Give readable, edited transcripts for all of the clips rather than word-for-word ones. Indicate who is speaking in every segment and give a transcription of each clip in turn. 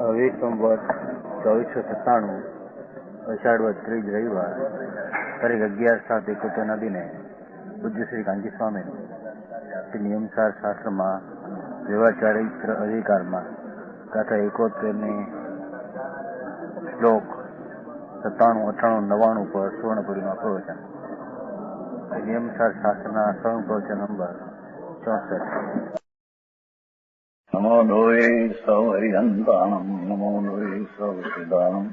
Speaker 1: સંવત 2497 અષાઢ વદ ત્રીજ રવિવાર તારીખ 11/7/71 દિને પૂજ્ય શ્રી કાંજી સ્વામી નિયમસાર શાસ્ત્રમાં વ્યવહાર ચારિત્ર અધિકારમાં ગાથા 71 શ્લોક 97, 98, 99 પર સુવર્ણપુરીમાં પ્રવચન. નિયમસાર શાસ્ત્રના સ્વયં પ્રવચન નંબર 64.
Speaker 2: નમો લોહે સૌ હરિહંતાણમ, નમો લોહે સૌ સિદ્ધાણમ,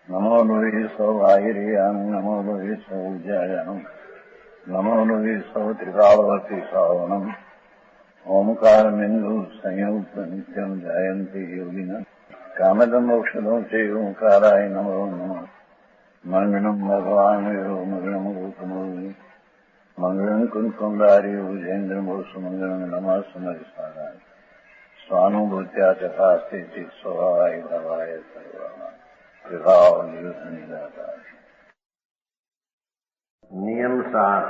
Speaker 2: નમો લોહે સૌ આયર્યાણમ, નમો લોહે સૌ જયાણમ, નમો લોહે સૌ ત્રિકાળવતી શ્રાવણમ, ઓમકાર બિંદુ સંયુક્ત નિત્યમ જયંતી યોગિના કામદમ મોક્ષદો છે ઓંકારાય નમો નમઃ. મંગળમ ભગવાન વિરો મંગળમ ગૌતમો મંગળમ કુંકુંડારી ભુજેન્દ્રમો સુમંગળમ નમઃ સમરિસારાય સ્વાનુભૂત્યા ચકાસ્તે સ્વભાવાય ભવાય સર્વા વિભાવ નિદાતા. નિયમસાર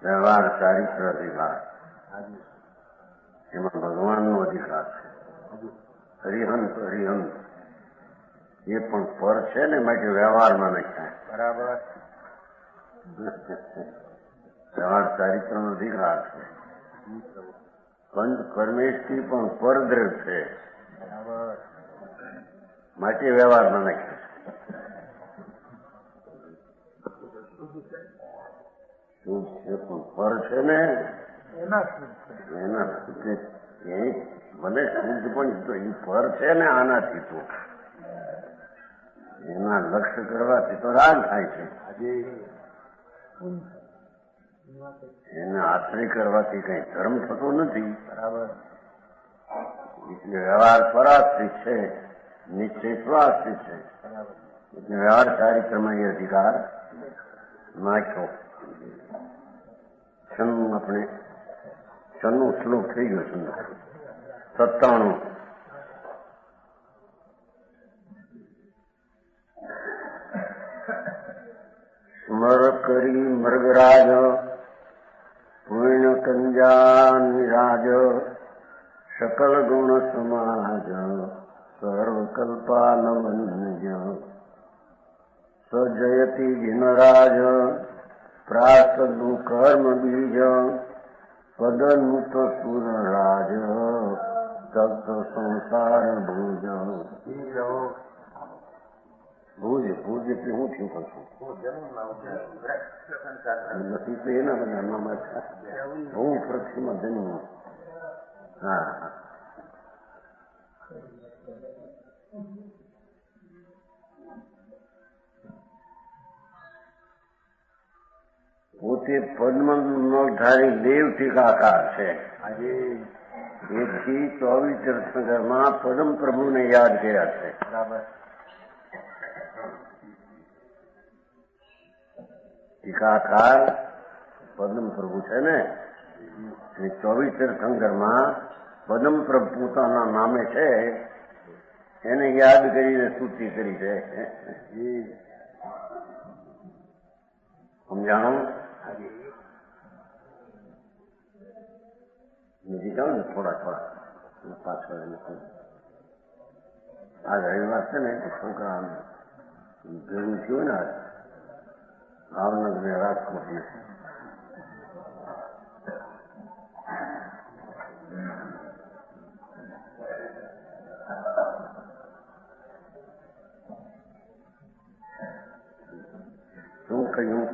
Speaker 2: વ્યવહાર ચારિત્ર અધિકાર, એમાં ભગવાનનો અધિકાર છે. હરિહંત એ પણ પર છે ને, માટે વ્યવહારમાં નહીં થાય. બરાબર. વ્યવહાર ચારિત્રનો અધિકાર છે. પંચ પરમેશથી પણ પરદ્રવ છે, માટે વ્યવહારમાં નહીં થાય. શુદ્ધ છે પણ પર છે ને, એના ભલે શુદ્ધ પણ તો એ પર છે ને, આનાથી તો એના લક્ષ્ય કરવાથી તો રાગ થાય છે. એને આશ્રય કરવાથી કઈ ધર્મ થતો નથી. બરાબર. એટલે વ્યવહાર પરાશ્રિત છે, નિશ્ચય સ્વાશ્રિત છે. એટલે વ્યવહાર ચારિત્રમાં એ અધિકાર નાખ્યો. આપણે 96 શ્લોક થઈ ગયો છે. 97. સ્મર કરી મૃગરાજ પૂર્ણ કંજા નિરાજ સકલ ગુણ સમાજ સર્વકલ્પાનવન્ય સજયતી જિનરાજ પ્રાસદુ કર્મ બીજ પદનુત સુરરાજ તપ્ત સંસાર ભુજ. ભુજ એટલે હું થયું કરશું નથી તો એના બધા નામ હું પૃથ્વીમાં જન્મ. હા, પોતે પદ્મધારી દેવ ટીકાકાર છે. એથી 24 તીર્થંકરમાં પદમ પ્રભુને યાદ કર્યા છે. બરાબર. ટીકાકાર પદમ પ્રભુ છે ને, 24 તીર્થંકરમાં પદમ પ્રભુ પોતાના નામે છે, એને યાદ કરીને સ્તુતિ કરી છે. સમજાણું? બીજી જાઉં ને થોડા પાછળ. આ રવિવાર છે ને, છોકરા ભેગું થયું ને ભાવનગર ને રાજકોટ ને, શું કહ્યું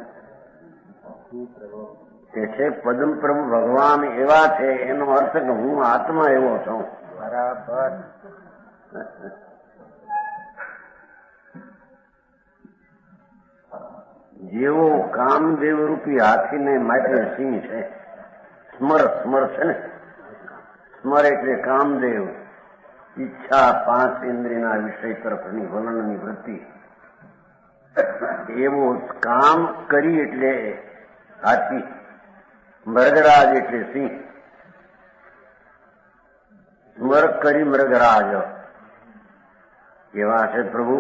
Speaker 2: કે છે પદમ પ્રભુ ભગવાન એવા છે, એનો અર્થ કે હું આત્મા એવો છું. બરાબર. જેવો કામદેવ રૂપી હાથીને માટે સિંહ છે. સ્મર છે ને, સ્મર એટલે કામદેવ, ઈચ્છા 5 ઇન્દ્રિયના વિષય તરફની વલણની વૃત્તિ. એવો કામ કરી એટલે હાથી, મૃગરાજ એટલે સિંહ. સ્મર કરી મૃગરાજ એવા છે પ્રભુ.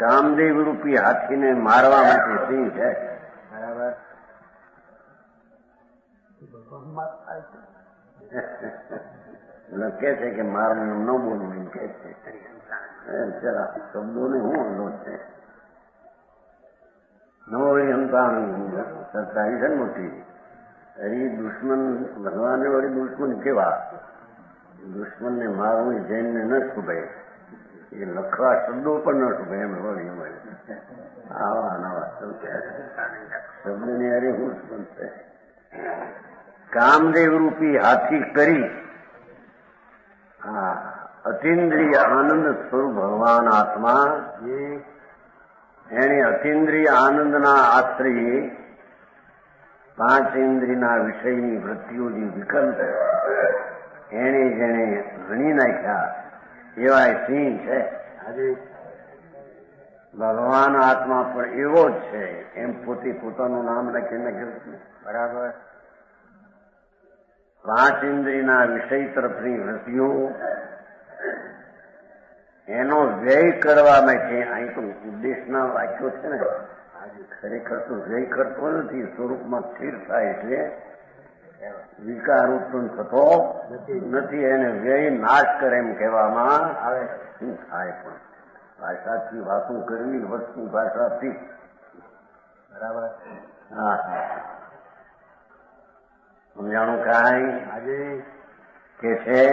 Speaker 2: કામદેવ રૂપી હાથીને મારવા માટે સિંહ છે. બરાબર. લખે છે કે મારું એમ ન બોલવું એમ કે છે. જરા શબ્દોને શું વાંધો છે? નવો સત્તાવી છે ને મોટી. એ દુશ્મન ભગવાનને વળી દુશ્મન કેવા? દુશ્મનને મારવું જૈનને ન શુભે. એ લખવા શબ્દો પણ ન શુભે એમ વળી આવા નવા શબ્દની અરે હું છે. કામદેવ રૂપી હાથી કરી અતિન્દ્રિય આનંદ સ્વરૂપ ભગવાન આત્મા એને અતિન્દ્રિય આનંદના આશ્રયે 5 ઇન્દ્રિયના વિષયની વૃત્તિઓની વિકલ્પ એને જેને ગણી નાખ્યા એવા સિંહ છે. ભગવાન આત્મા પણ એવો જ છે એમ પોતે પોતાનું નામ લખીને કહ્યું. બરાબર. 5 ઇન્દ્રિયના વિષય તરફની વૃત્તિઓ એનો વ્યય કરવા માટે અહીં તો ઉદ્દેશના વાક્યો છે ને. ખરેખર તો વ્યય કરતો નથી, સ્વરૂપમાં સ્થિર થાય એટલે વિકાર ઉત્પન્ન થતો નથી. એને વ્યય નાશ કરે એમ કહેવામાં આવે. શું થાય પણ ભાષાથી વાતો કરવી વસ્તુ ભાષાથી. બરાબર. હા સમજાણું કાંઈ કે છે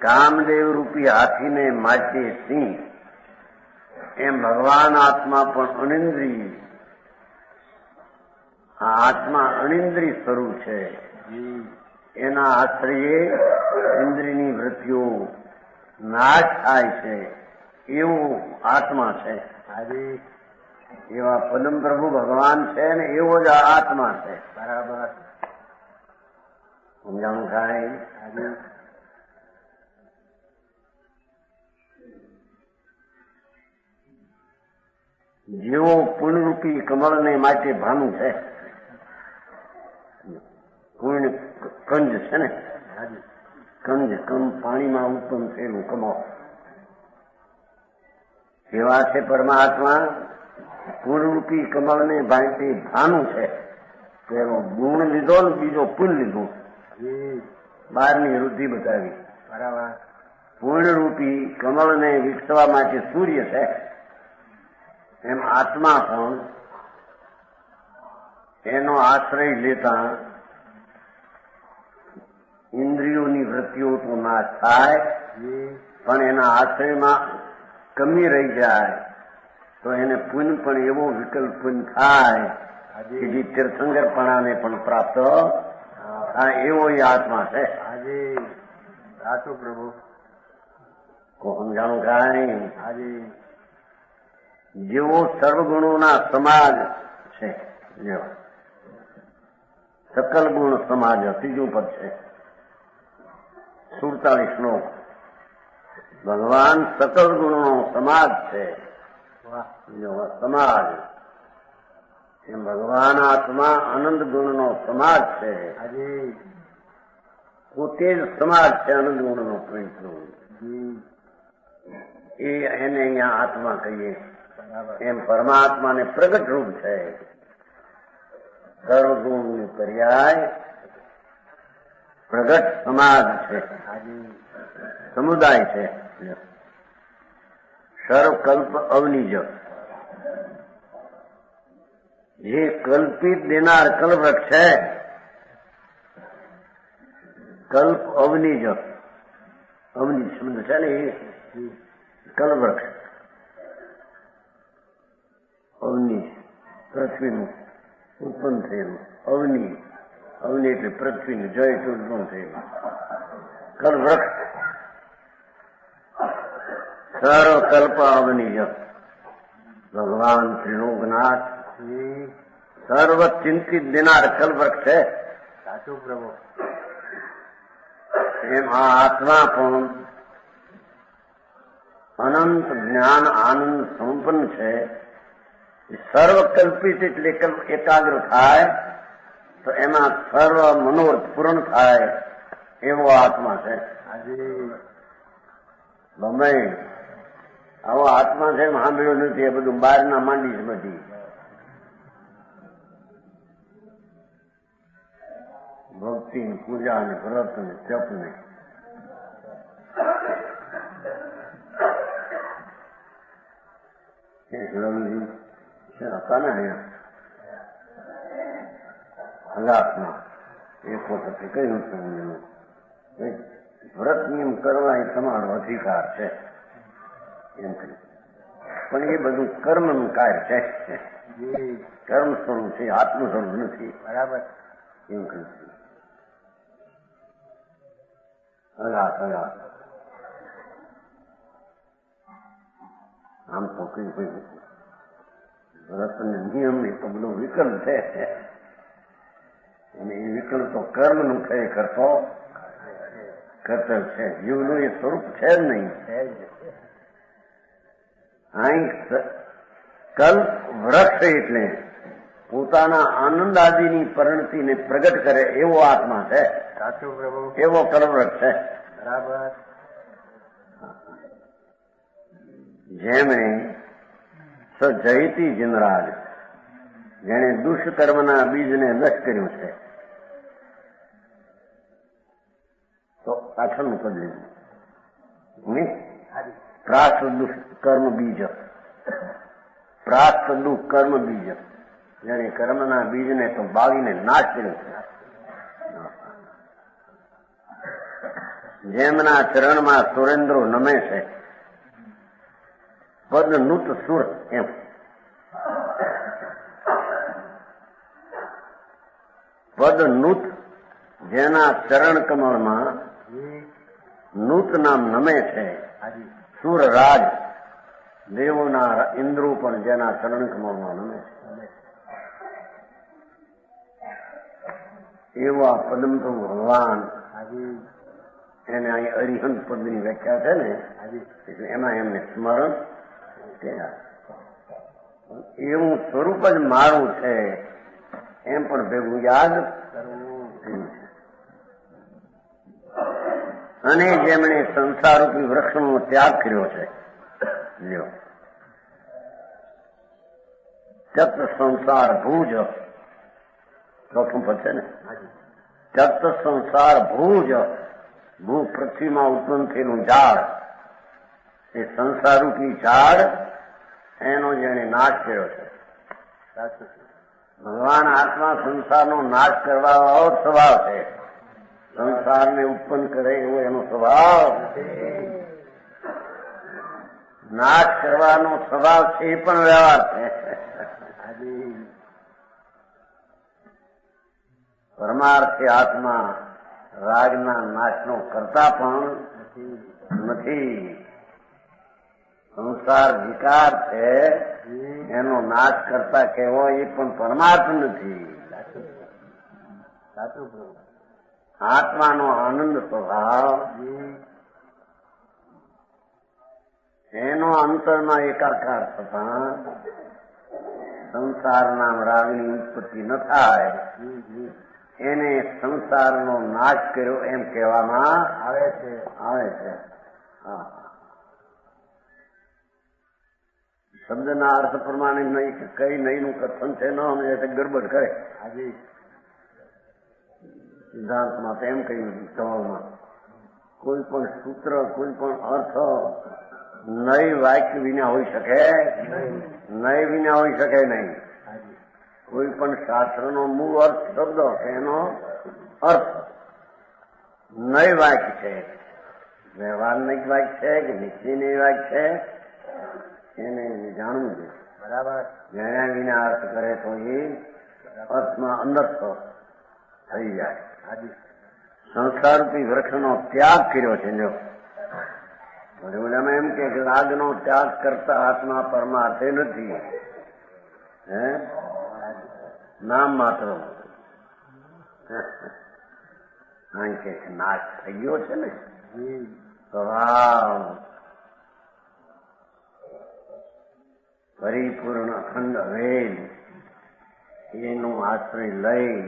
Speaker 2: કામદેવ રૂપી હાથીને માટે સિંહ એમ ભગવાન આત્મા પણ અનિન્દ્રિય. આ આત્મા અનિન્દ્રિય સ્વરૂપ છે. એના આશ્રયે ઇન્દ્રિયની વૃત્તિઓ નાશ થાય છે એવું આત્મા છે. એવા પદમ પ્રભુ ભગવાન છે ને એવો જ આ આત્મા છે. બરાબર. સમજાણું થાય? જેવો પુણ્યરૂપી કમળને માટે ભાનું છે. પુણ્ય કંજ છે ને. કંજ પાણીમાં ઉત્પન્ન થયેલું કમળ. એવા છે પરમાત્મા. પુણ્યરૂપી કમળને માટે ભાનું છે. પેલો ગુણ લીધો ને બીજો પુણ્ય લીધું. બહારની વૃદ્ધિ બતાવી. બરાબર. પૂર્ણરૂપી કમળને વિકસવા માટે સૂર્ય છે એમ આત્મા પણ એનો આશ્રય લેતા ઇન્દ્રિયોની વૃત્તિઓ તો નાશ થાય પણ એના આશ્રયમાં કમી રહી જાય તો એને પુણ્ય પણ એવો વિકલ્પ પુણ્ય થાય કે જે તીર્થંકરપણાને પણ પ્રાપ્ત એવો એ આત્મા છે. સાચું પ્રભુ. સમજાણું કાંઈ? જેવો સર્વગુણોના સમાજ છે, જેવો સકલ ગુણ સમાજ. ત્રીજું પદ છે 47 શ્લોક. ભગવાન સકલ ગુણનો સમાજ છે. સમાજ એમ ભગવાન આત્મા આનંદ ગુણનો સમાજ છે. પોતે જ સમાજ છે આનંદ ગુણનો પવિત્ર. એને અહીંયા આત્મા કહીએ. એમ પરમાત્માને પ્રગટ રૂપ છે. સર્વગુણની પર્યાય પ્રગટ સમાજ છે, સમુદાય છે. સર્વકલ્પ અવનિજ. જે કલ્પિત દેનાર કલ્પવૃક્ષ છે. કલ્પ અવનિજ. અવનિજ શબ્દ છે ને એ કલ્પવૃક્ષ. અવનિજ પૃથ્વીનું ઉત્પન્ન થયેલું. અવનિ અવનિ એટલે પૃથ્વીનું જય ઉત્પન્ન થયેલું કલ્પવૃક્ષ. સર્વકલ્પ અવનિજ. ભગવાન ત્રિલોકનાથ સર્વ ચિંતિત દેનાર કલ્પવૃક્ષ છે. સાચું પ્રભુ. એમ આ આત્મા પણ અનંત જ્ઞાન આનંદ સંપન્ન છે. સર્વકલ્પિત એટલે એકાગ્ર થાય તો એમાં સર્વ મનોરથ પૂર્ણ થાય એવો આત્મા છે. ગમે આવો આત્મા છે એમ સાંભળ્યો નથી. એ બધું બહારના માંડી છે બધી. ભક્તિ પૂજા ને વ્રત ને જપ ને હિરણજી હતા ને અહીંયા હલાકમાં એક વખતે કહ્યું હતું વ્રત નિયમ કરવા એ તમારો અધિકાર છે એમ કહ્યું, પણ એ બધું કર્મનું કાર્ય છે, કર્મ સ્વરૂપ છે, આત્મ સ્વરૂપ નથી. બરાબર એમ કહ્યું. હલાક આમ તો કઈ વ્રત નિયમ એ તો બધો વિકલ્પ છે, અને એ વિકલ્પ તો કર્મનું ખરેખર તો કર્તવ્ય છે. જીવનું એ સ્વરૂપ છે જ નહીં. અહીં કલ્પ વૃક્ષ એટલે પોતાના આનંદ આદિની પરિણતિને પ્રગટ કરે એવો આત્મા છે, એવો કલ્પવૃક્ષ છે. બરાબર. જેમણે સજયતી જનરાજ, જેણે દુષ્કર્મના બીજને નષ્ટ કર્યું છે, તો પાછળનું પદ લીધું પ્રાસ્ત દુષ્કર્મ બીજ, પ્રાસ્ત દુષ્કર્મ બીજ, જેણે કર્મના બીજને તો બાળીને નાશ કર્યો છે. જેમના ચરણમાં સુરેન્દ્રો નમે છે, પદ નૂત સુર એમ. પદ નૂત, જેના ચરણ કમળમાં નૂત નામ નમે છે, સુર રાજ, દેવોના ઇન્દ્રો પણ જેના ચરણ કમળમાં નમે છે, એવા પદમ તો ભગવાન, એને અહીં અરિહંત પદની વ્યાખ્યા છે ને, એટલે એમાં એમને સ્મરણ એવું સ્વરૂપ જ મારું છે એમ પણ ભેગું યાદ કરવું. અને જેમણે સંસારરૂપી વૃક્ષનો ત્યાગ કર્યો છે, લ્યો ચત સંસાર ભૂજ, ચોથું પદ છે ને, ચત સંસાર ભૂજ, ભૂ પૃથ્વીમાં ઉત્પન્ન થયેલું ઝાડ, એ સંસારરૂપી ઝાડ એનો જેને નાશ કર્યો છે. ભગવાન આત્મા સંસારનો નાશ કરવા સ્વભાવ છે, સંસારને ઉત્પન્ન કરે એવો એનો સ્વભાવ, નાશ કરવાનો સ્વભાવ છે, એ પણ વ્યવહાર છે. પરમાર્થી આત્મા રાગના નાશનો કરતા પણ નથી. સંસાર વિકાર છે, એનો નાશ કરતા કહેવો એ પણ પરમાર્થ નથી. આત્માનો આનંદ સ્વભાવ, એનો અંતરમાં એકાકાર થતા સંસારના રાગની ઉત્પત્તિ ન થાય, એને સંસારનો નાશ કર્યો એમ કહેવામાં આવે છે. હા, શબ્દના અર્થ પ્રમાણે નહીં કઈ નહીંનું કથન છે, ન સમજે તો ગડબડ કરે. સિદ્ધાંતમાં તો એમ કહ્યું સવાલમાં, કોઈ પણ સૂત્ર, કોઈ પણ અર્થ નય વાક્ય વિના હોઈ શકે, નય વિના હોઈ શકે નહીં. કોઈ પણ શાસ્ત્રનો મૂળ અર્થ શબ્દ, એનો અર્થ નય વાક્ય છે, વ્યવહારિક વાક્ય છે કે નિશ્ચયની વાક્ય છે, એને જાણવું છે. બરાબર. જેના વિના અર્થ કરે તો એ અર્થમાં અંદરસ્થ થઈ જાય. સંસારરૂપી વૃક્ષનો ત્યાગ કર્યો છે. જો એમ કે રાગનો ત્યાગ કરતા આત્મા પરમાર્થે નથી, હે નામ માત્ર. કારણ કે નાશ થઈ ગયો છે ને સ્વભાવ, પરિપૂર્ણ અખંડ વેદ, એનું આશ્રય લઈ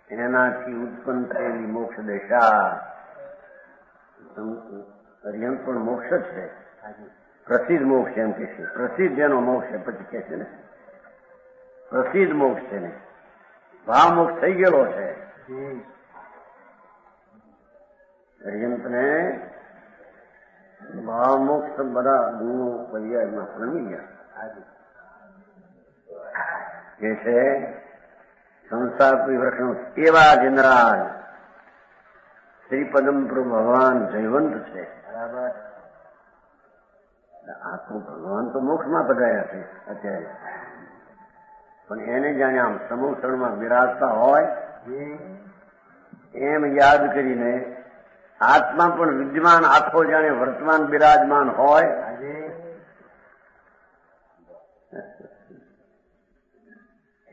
Speaker 2: એનાથી ઉત્પન્ન થયેલી મોક્ષ દશા, પર્યંત પણ મોક્ષ જ છે. પ્રસિદ્ધ મોક્ષ એમ કે છે, પ્રસિદ્ધ જેનો મોક્ષ છે, પછી કે છે ને પ્રસિદ્ધ મોક્ષ છે ને, ભાવ મોક્ષ થઈ ગયેલો છે. પર્યંતને ભાવ મોક્ષ બધા ગુણો પર્યાયમાં પ્રમી ગયા. એ છે સંસાર વૃક્ષનું એવા જ ઇન્દ્રાજ શ્રીપદમ પ્રભુ ભગવાન જયવંત છે. બરાબર. આ તો ભગવાન તો મોક્ષમાં પધાર્યા છે અત્યારે, પણ એને જાણે આમ સમૂહમાં બિરાજતા હોય એમ યાદ કરીને આત્મા પણ વિદ્યમાન આખો જાણે વર્તમાન બિરાજમાન હોય.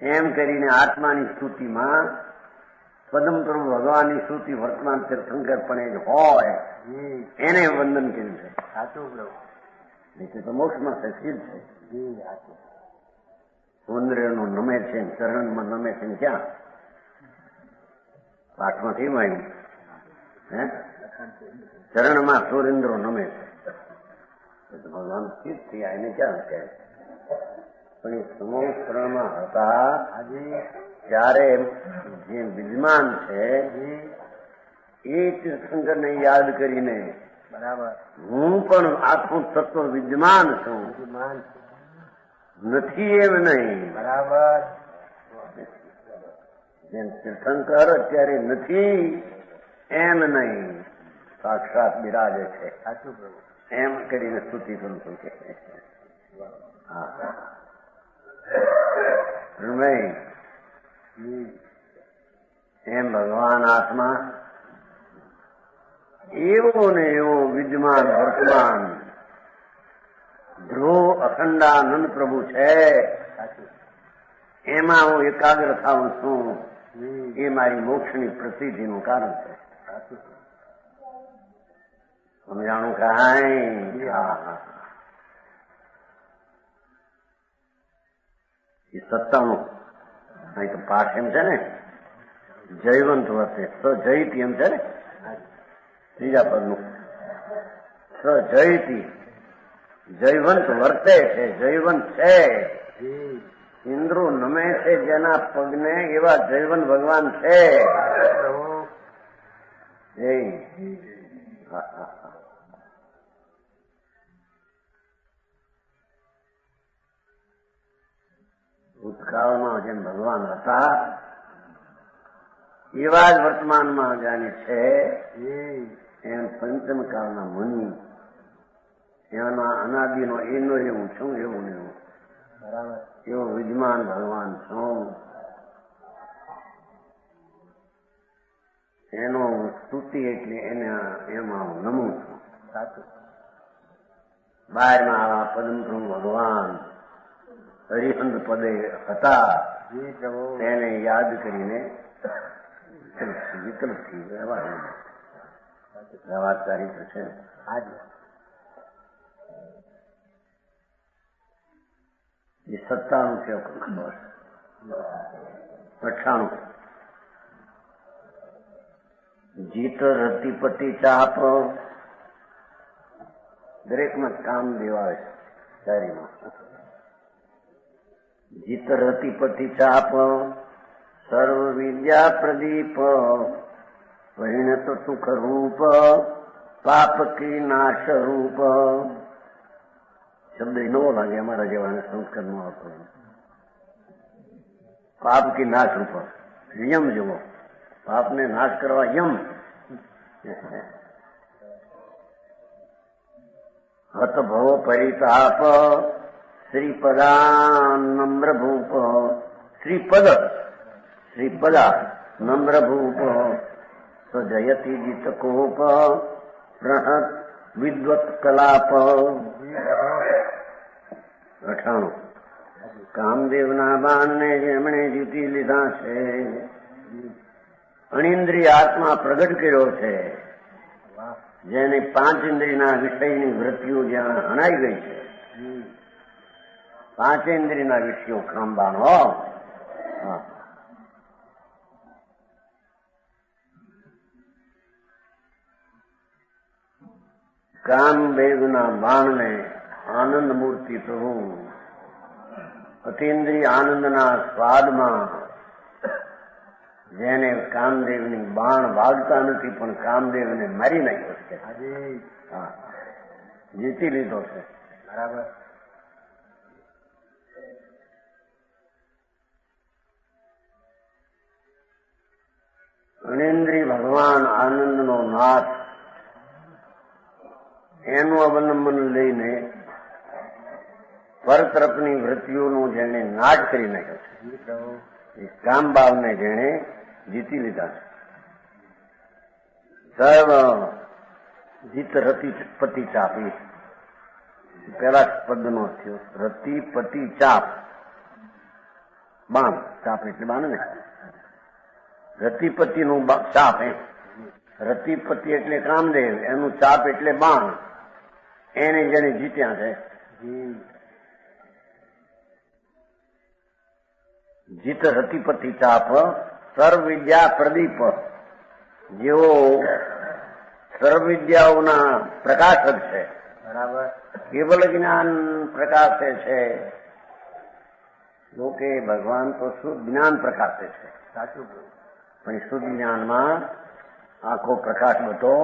Speaker 2: એમ કરીને આત્માની સ્તુતિમાં પદમ પ્રભુ ભગવાનની સ્તુતિ વર્તમાન તીર્થંકર પણ એ હોય એને વંદન કર્યું છે. સાચું પ્રભુ એટલે તો મોક્ષમાં સચિત છે. સુંદરનું નમે છે, ચરણમાં નમે છે. ક્યાં પાઠમાંથી માન્યું હે ચરણમાં સુરેન્દ્રો નમે છે. ભગવાન સ્થિત થયા એને ક્યાં કહે? પણ એ સમૂહ શરણમાં હતા ત્યારે જે વિદ્યમાન છે એ તીર્થંકરને યાદ કરીને બરાબર હું પણ આખું તત્વ વિદ્યમાન છું, નથી એમ નહીં. બરાબર. જેમ તીર્થંકર અત્યારે નથી એમ નહીં, સાક્ષાત બિરાજે છે. એમ કરીને સ્તુતિ કરું છું કે એમ ભગવાન આત્મા એવો ને એવો વિદ્યમાન વર્તમાન ધ્રુવ અખંડાનંદ પ્રભુ છે. એમાં હું એકાગ્ર થાઉં છું. એ મારી મોક્ષની પ્રસિદ્ધિનું કારણ છે. સમજાણું કાંઈ? એ 97 અહીં તો પાઠ એમ છે ને જયવંત વર્તે સજયતી એમ છે ને ત્રીજા પદનું સજયતી જયવંત વર્તે છે, જયવંત છે. ઇન્દ્રો નમે છે જેના પગને એવા જયવંત ભગવાન છે. ભૂતકાળમાં જેમ ભગવાન હતા એવા જ વર્તમાનમાં જાણે છે. એમ પંચમ કાળના મુનિ એના અનાદિનો એનો એવું છું એવું ને એવું બરાબર એવો વિદ્યમાન ભગવાન છું. એનો સ્તુતિ એટલે એમાં હું નમું છું. સાચું. બહારમાં આવા પદમ પ્રભુ ભગવાન હરિહંદ પદે હતા તેને યાદ કરીને વિકલ્પથી વ્યવહારકારી તો છે. એ 97 છે. ખબર 98 જીત રતિપતિ ચાપ દરેકમાં કામ દેવાય છે. શાયરીમાં જીત રતિપતિ ચાપ સર્વ વિદ્યા પ્રદીપ પરિણત સુખ રૂપ પાપ કી નાશ રૂપ. શબ્દ નવો લાગે અમારા જેવાને સંસ્કારનો આવતો. પાપ કી નાશ રૂપ યમ જેવો પાપને નાશ કરવા યમ. હત ભવ પરિતાપ શ્રીપદા નમ્ર ભૂપ શ્રીપદા નમ્ર ભૂપ સજયતિ જીત કોપ પ્રહત વિદ્વત કલાપ. 98 કામદેવના બાણને જેમણે જીતી લીધા છે. અણિન્દ્રિય આત્મા પ્રગટ કર્યો છે. જેને 5 ઇન્દ્રિયના વિષયની વૃત્તિઓ જ્યાં હણાઈ ગઈ છે. 5 ઇન્દ્રિયના વિષયો કામબાણ હો. કામદેવના બાણને આનંદ મૂર્તિ પ્રભુ અતિન્દ્રિય આનંદના સ્વાદમાં જેને કામદેવની બાણ વાગતા નથી પણ કામદેવને મારી નાખ્યો છે. જીતી લીધો છે.
Speaker 1: બરાબર.
Speaker 2: અણેન્દ્રી ભગવાન આનંદનો નાથ, એનું અવલંબન લઈને પરતરફની વૃત્તિઓનું જેણે નાશ કરી નાખ્યો છે, એ કામભાવને જેણે જીતી લીધા છે. સર્વ જીત રતિ પતિ ચાપી, પેલા પદનો થયો રતિ પતિ ચાપ, બાણ, ચાપ એટલે બાણ ને, રતિપતિનું ચાપ, રતિપતિ એટલે કામદેવ, એનું ચાપ એટલે બાણ, એને જેને જીત્યા છે. જીત રતિપતિ ચાપ સર્વ વિદ્યા પ્રદીપ, જેઓ સર્વ વિદ્યાઓના પ્રકાશક છે.
Speaker 1: બરાબર.
Speaker 2: કેવલ જ્ઞાન પ્રકાશે છે, લોકે ભગવાન તો શુદ્ધ જ્ઞાન પ્રકાશે છે.
Speaker 1: સાચું.
Speaker 2: પણ શુદ્ધ જ્ઞાનમાં આખો પ્રકાશ બધો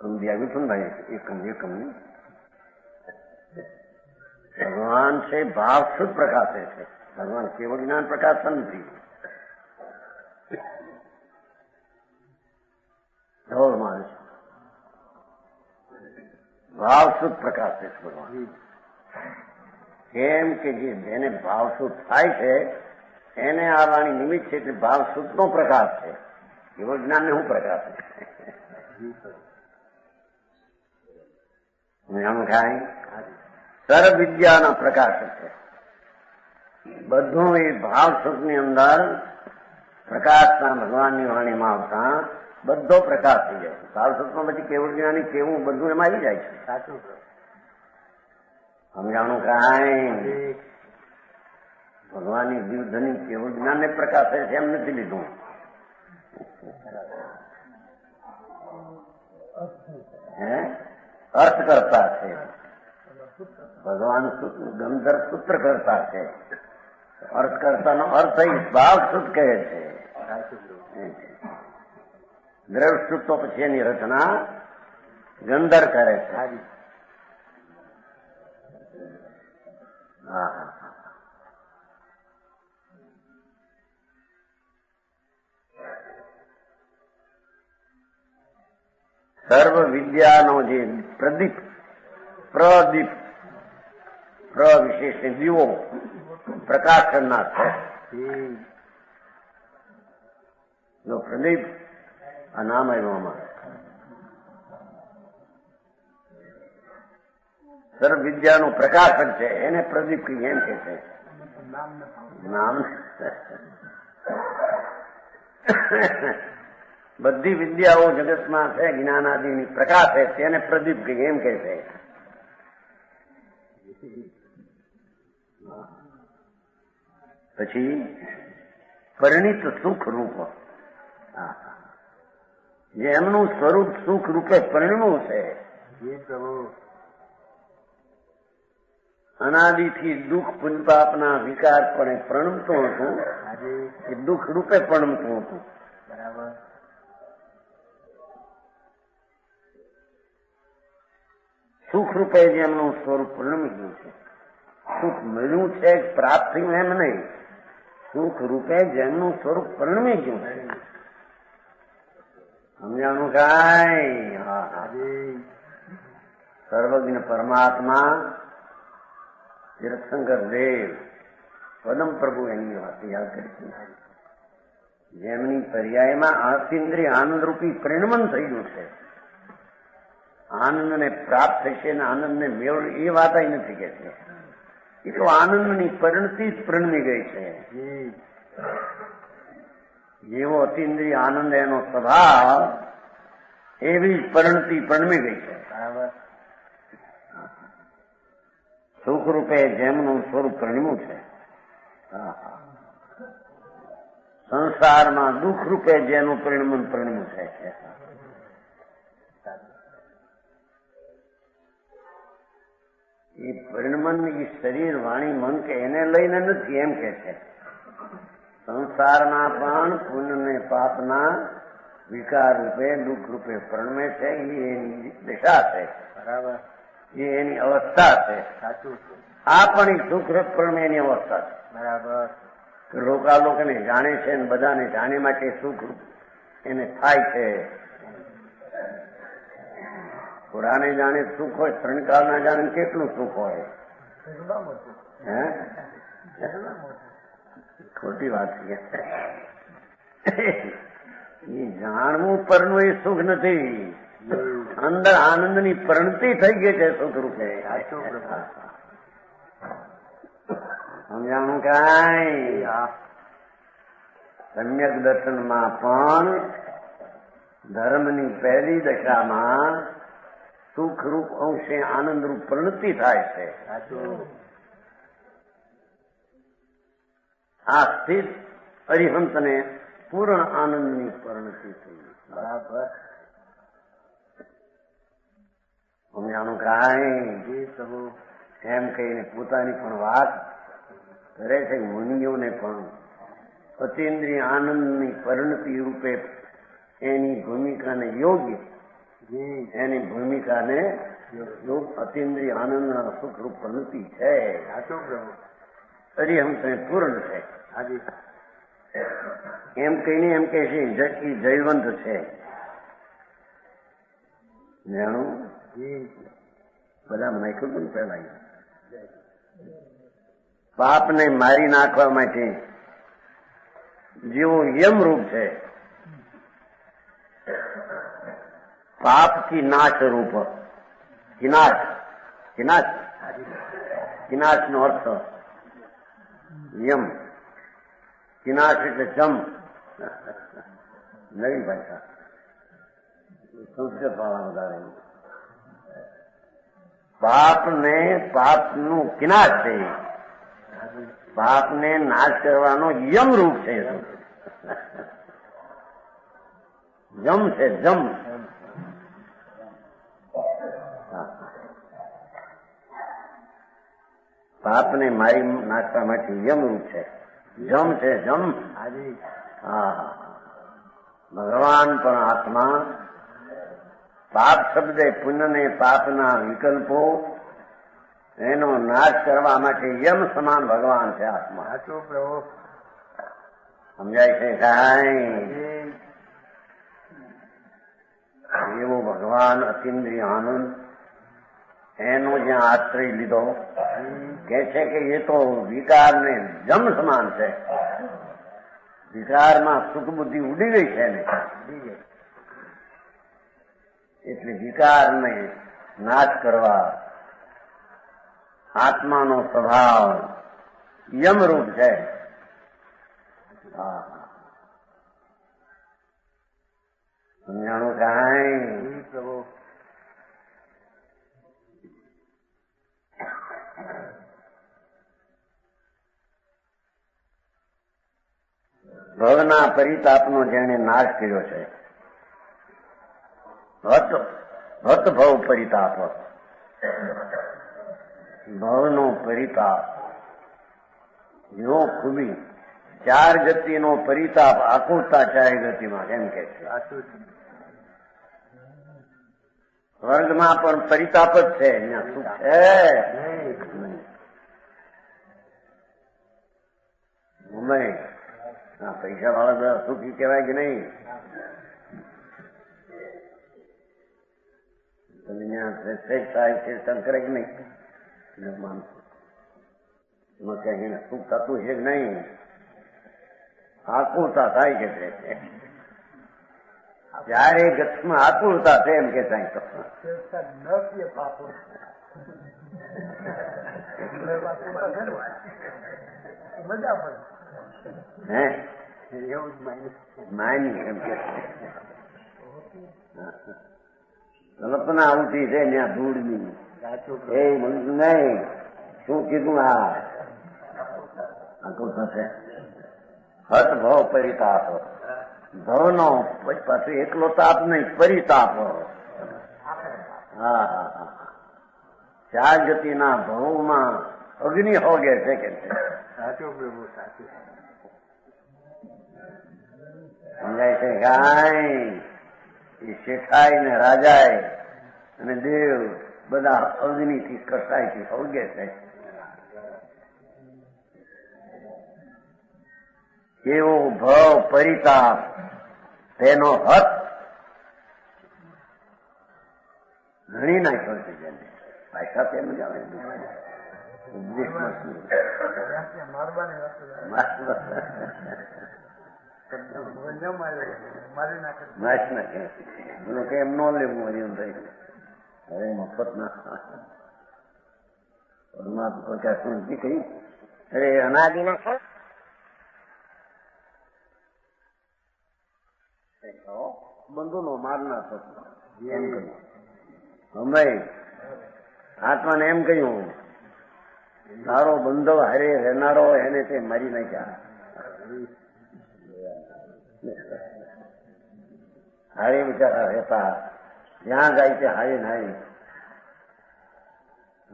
Speaker 2: સમજી આવ્યું છું ને ભાઈ? એકમ ભગવાન છે ભાવ શુદ્ધ પ્રકાશે છે. ભગવાન કેવળ જ્ઞાન પ્રકાશતા નથી. ધોળમાં ભાવ શુદ્ધ પ્રકાશે છે ભગવાન. કેમ કે જેને ભાવ શુદ્ધ થાય છે એને આ વાણી નિમિત્ત છે એટલે ભાવ શુદ્ધ નો પ્રકાશ છે. કેવળ જ્ઞાન ને શું પ્રકાશ છે? સર્વ વિદ્યાના પ્રકાશ છે. બધું એ ભાવ શુદ્ધ ની અંદર પ્રકાશના ભગવાનની વાણીમાં આવતા બધો પ્રકાશ થઈ જાય છે. ભાવ શુદ્ધમાં પછી કેવળ જ્ઞાની કેવું બધું એમાં આવી જાય છે.
Speaker 1: સાચું.
Speaker 2: સમજાણું કાંઈ? ભગવાનની જીવધની કેવળ જ્ઞાનને પ્રકાશે છે એમ નથી લીધું. અર્થ કરતા છે ભગવાન, ગંધર્વ સૂત્ર કરતા છે. અર્થ કરતાનો અર્થ ભાવ શુદ્ધ કહે છે. દ્રવ્ય શુદ્ધ તો પછી એની રચના ગંધર કરે છે. સર્વ વિદ્યાનો જે પ્રદીપ, પ્રદીપ, પ્ર વિશેષ દીવો પ્રકાશ કરનાર છે. જો પ્રદીપ આ નામ આવ્યું આમાં. સર્વ વિદ્યાનું પ્રકાશક છે એને પ્રદીપ એમ કે છે. નામ બધી વિદ્યાઓ જગતમાં છે જ્ઞાનાદિની પ્રકાશ છે તેને પ્રદીપ એમ કે છે. પછી પરિણીત સુખ રૂપ, જે એમનું સ્વરૂપ સુખ રૂપે પરિણમ્યું છે. અનાદિથી દુઃખ પુણ્યપાપના વિકાર પણ પ્રણમતું હતું, એ દુઃખ રૂપે પ્રણમતું હતું.
Speaker 1: બરાબર.
Speaker 2: સુખ રૂપે જેમનું સ્વરૂપ પ્રણમી ગયું છે. સુખ મળ્યું છે પ્રાપ્ત થયું એમ નહીં, સુખ રૂપે જેમનું સ્વરૂપ પ્રણમી ગયું છે. સમજાણું કાંઈ? સર્વજ્ઞ પરમાત્મા તીર્થંકર દેવ પદમ પ્રભુ એની વાત યાદ કરી, જેમની પર્યાયમાં આસ્તિન્દ્રિય આનંદરૂપી પરિણમન થયું છે. આનંદને પ્રાપ્ત થશે ને આનંદને મેળવ એ વાત નથી કે છે. એ તો આનંદની પરિણતિ જ પ્રણમી ગઈ છે. જેવો અતિન્દ્રિય આનંદ એનો સ્વભાવ એવી જ પરિણતિ પ્રણમી ગઈ છે.
Speaker 1: બરાબર.
Speaker 2: સુખ રૂપે જેમનું સ્વરૂપ પ્રણમ્યું છે, સંસારમાં દુઃખ રૂપે જેનું પરિણમન પ્રણમ્યું છે. એ પરિણમન એ શરીર વાણી મન કે એને લઈને નથી એમ કે છે. સંસારના પણ પુણ્ય ને પાપના વિકાર રૂપે દુઃખ રૂપે પ્રણમે છે, એ એની દશા છે,
Speaker 1: બરાબર,
Speaker 2: એ એની અવસ્થા છે.
Speaker 1: સાચું છે,
Speaker 2: આ પણ એક સુખ રૂપ પ્રણમે એની અવસ્થા છે.
Speaker 1: બરાબર,
Speaker 2: લોકોને જાણે છે ને બધાને જાણે માટે સુખ એને થાય છે. થોડાને જાણે સુખ હોય, ત્રણકાળના જાણે કેટલું સુખ હોય. હે ખોટી વાત છે. એ જાણવું પરનું એ સુખ નથી, અંદર આનંદની પરિણતિ થઈ ગઈ છે સુખ રૂપે. સમજાણું કાંઈ? સમ્યક દર્શનમાં પણ ધર્મની પહેલી દશામાં સુખરૂપ અંશે આનંદરૂપ પરિણતિ થાય છે. આ સ્થિત અરિહંતને પૂર્ણ આનંદની પરિણતિ થઈ.
Speaker 1: બરાબર,
Speaker 2: સમજાણું કાંઈ? એમ કહીને પોતાની પણ વાત કરે છે. મુનિઓને પણ અતિન્દ્રિય આનંદની પરિણતિ રૂપે એની ભૂમિકાને યોગ્ય, એની ભૂમિકાને અતિન્દ્રિય આનંદના સુખરૂપ પરિણતિ છે. અરિહંતને પૂર્ણ છે. એમ કહીને એમ કહે છે જયવંત છે. જાણું બધા નાખ્યું હતું પેલા. પાપને મારી નાખવા માટે જેવું યમરૂપ છે, પાપ કી નાશ રૂપ. કિનાશ, કિનાશ, કિનાશ નો અર્થ યમ. કિનાશ એટલે જમ. નવી ભાષા, સંસ્કૃત વાળા વધારે. પાપને, પાપનું કિનાશ છે, પાપને નાશ કરવાનો યમ રૂપ છે. જમ છે, જમ. પાપને મારી નાખવા માટે યમ રૂપ છે. જમ છે, જમ. હા, ભગવાન પણ આત્મા પાપ શબ્દે પુણ્યને પાપના વિકલ્પો એનો નાશ કરવા માટે યમ સમાન ભગવાન છે આત્મા. સમજાય છે કાંઈ? એવો ભગવાન અતિન્દ્રિય આનંદ એનો જ્યાં આશ્રય લીધો, કે છે કે એ તો વિકારને જમ સમાન છે. વિકારમાં સુખ બુદ્ધિ ઉડી ગઈ છે ને, એટલે વિકારને નાશ કરવા આત્માનો સ્વભાવ યમરૂપ છે. સમજાણું કાંઈ? ભવના પરિતાપનો જેણે નાશ કર્યો છે, ભત ભવ પરિતાપ, ભવનો પરિતાપ, યો ખૂબી 4 ગતિનો પરિતાપ આકુરતા 4 ગતિમાં, એમ કે છે. સ્વર્ગમાં પણ પરિતાપ જ છે, અહીંયા સુખ છે. પૈસા વાળા બધા સુખી કહેવાય કે નહીં? તમે ત્યાં સાહેબ કીર્તન કરે કે નહીં? માનસો એમાં કઈ સુખ થતું છે કે નહીં? આકુરતા થાય કે છે. જયારે ગતમાં આકુરતા છે એમ કે થાય તો હે એવું માની એમ કે કલ્પના આવતી છે ત્યાં ધૂળની. એ નહીં શું કીધું? આ આકુરતા છે. હત ભવ પરિતાપ, ભવનો પાછું એકલો તાપ નહીં, પરિતાપ. હા હા હા, 4 ગતિના ભવમાં અગ્નિ હોગે છે કે છે. સાચું પ્રભુ, સાચું. સમજાય છે કાંઈ? શેઠાઈ ને રાજાએ અને દેવ બધા અગ્નિથી કસાયથી સળગે છે. એવો ભવ પરિતાપ તેનો હત ઘણી નાખ્યો છે. જેને ભાષા તેમ જ આવે એમ ન લેવું એમ થઈ હવે મફત ના પરમાત્મા ક્યાં સુનતી કહી અરે અનાદિ ના છે બંધુ નો મારનાર થતો એમ કહ્યું. અમે આત્માને એમ કહ્યું તારો બંધો હારે રહેનારો એને તે મારી નાખ્યા. હારે બિચારા રહેતા જ્યાં જાય છે હારે નાય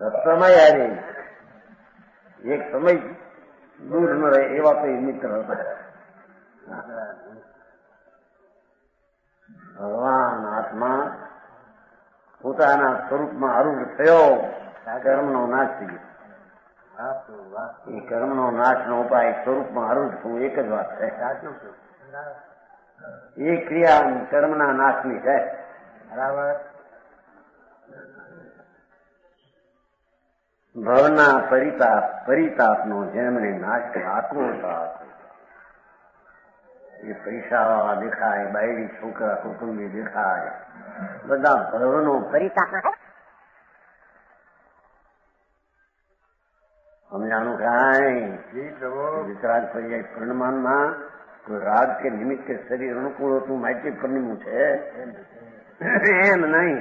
Speaker 2: રસ્તામાં હારે એક સમય દૂર ન રહે એવા તો મિત્ર હતા. ભગવાન આત્મા પોતાના સ્વરૂપમાં આરૂઢ થયો કર્મનો નાશ થઈ ગયો. એ કર્મનો નાશનો ઉપાય સ્વરૂપમાં આરૂઢ થવું એક જ વાત છે. એ ક્રિયા કર્મના નાશની છે. બરાબર. ભવના પરિતાપનો જેમણે નાશ આત્મોતાપ એ પૈસાવાળા દેખાય, બાયડી છોકરા કુટુંબી દેખાય, બધા ભવનો પરિતાપ સમજાણું કાંઈ વિતરાગ પર્યાય પરિણમાનમાં કોઈ રાગ કે નિમિત્ત કે શરીર અનુકૂળ હતું માહિતી પરિણમું છે એમ નહીં.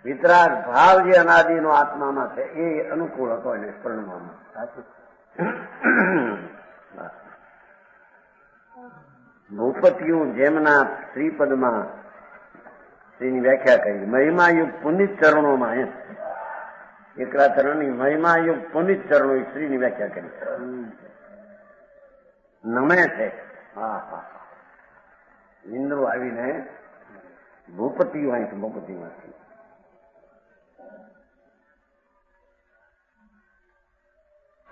Speaker 2: વિતરાગ ભાવ જે અનાદિનો આત્મામાં છે એ અનુકૂળ હતો એને પરિણમવામાં. ભૂપતિઓ જેમના શ્રીપદમાં તેની વ્યાખ્યા કરી મહિમાયુક્ત પુનિત ચરણોમાં એમ એકલા ચરણની મહિમાયુક્ત પુનિત ચરણો શ્રીની વ્યાખ્યા કરી નમે છે. હા હા ઇન્દ્રો આવીને ભૂપતિઓ અહીં ભૂપતિમાંથી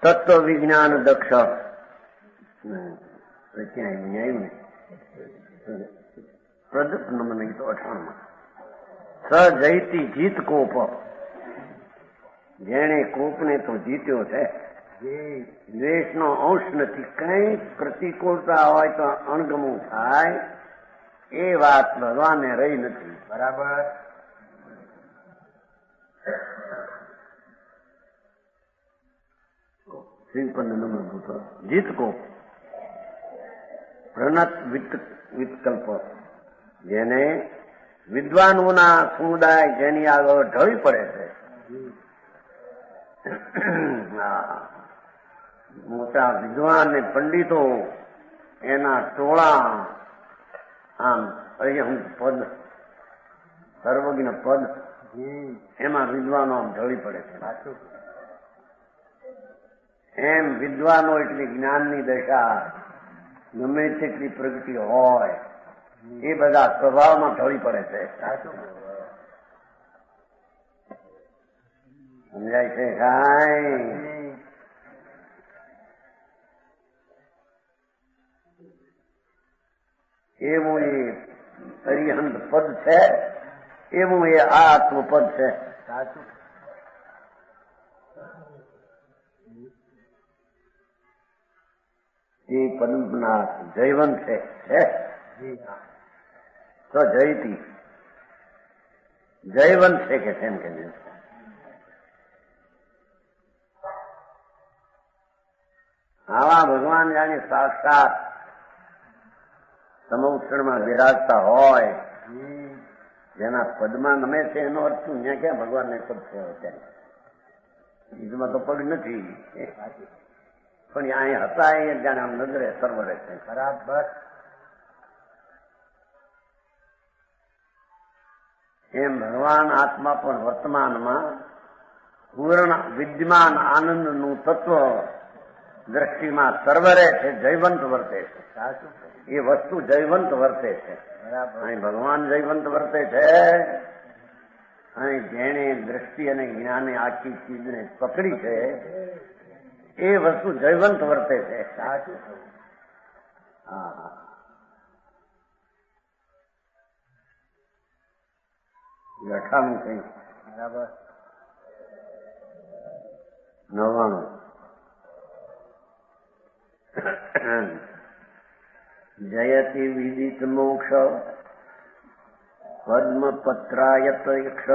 Speaker 2: તત્વ વિજ્ઞાન દક્ષ ક્યાંય આવ્યું ને પ્રદીપ નંબર 98માં સજયતી જીત કોપ જેણે કોપને તો જીત્યો છે. દ્વેષનો અંશ નથી. કઈ પ્રતિકૂળતા હોય તો અણગમું થાય એ વાત ભગવાનને રહી નથી. બરાબર. શ્રીપદ નંબર જીત કોપ પ્રણત વિકલ્પ જેને વિદ્વાનોના સમુદાય જેની આગળ ઢળી પડે છે. મોટા વિદ્વાન ને પંડિતો એના ટોળા આમ અરિહંત પદ સર્વજ્ઞ પદ એમાં વિદ્વાનો આમ ઢળી પડે છે. એમ વિદ્વાનો એટલે જ્ઞાનની દશા ગમે તેટલી પ્રગતિ હોય એ બધા સ્વભાવમાં ઢળી પડે છે. સમજાય છે કાંઈ? એવું એ અરિહંત પદ છે, એવું એ આત્મપદ છે. એ પદના જયવંત છે. તો જયતી જયવંત છે કે તેમ કે આવા ભગવાન જાણે સાક્ષાત સમુક્ષણમાં બિરાજતા હોય જેના પદમાં નમે છે એનો અર્થ શું? ત્યાં ક્યાં ભગવાનને પદ છે? અત્યારે બીજમાં તો પગ નથી પણ અહીંયા હતા એ જાણે આમ નજરે સર્વરે છે. બરાબર. એમ ભગવાન આત્મા પણ વર્તમાનમાં પૂર્ણ વિદ્યમાન આનંદનું તત્વ દ્રષ્ટિમાં સર્વરે છે, જયવંત વર્તે છે. એ વસ્તુ જયવંત વર્તે છે. અહીં ભગવાન જયવંત વર્તે છે. અહીં જેણે દ્રષ્ટિ અને જ્ઞાને આખી ચીજને પકડી છે એ વસ્તુ જયવંત વર્તે છે. હા. અઠાણું કઈ બરાબર 99 જયતિ વિદિત મોક્ષ પદ્મ પત્રાયત યક્ષ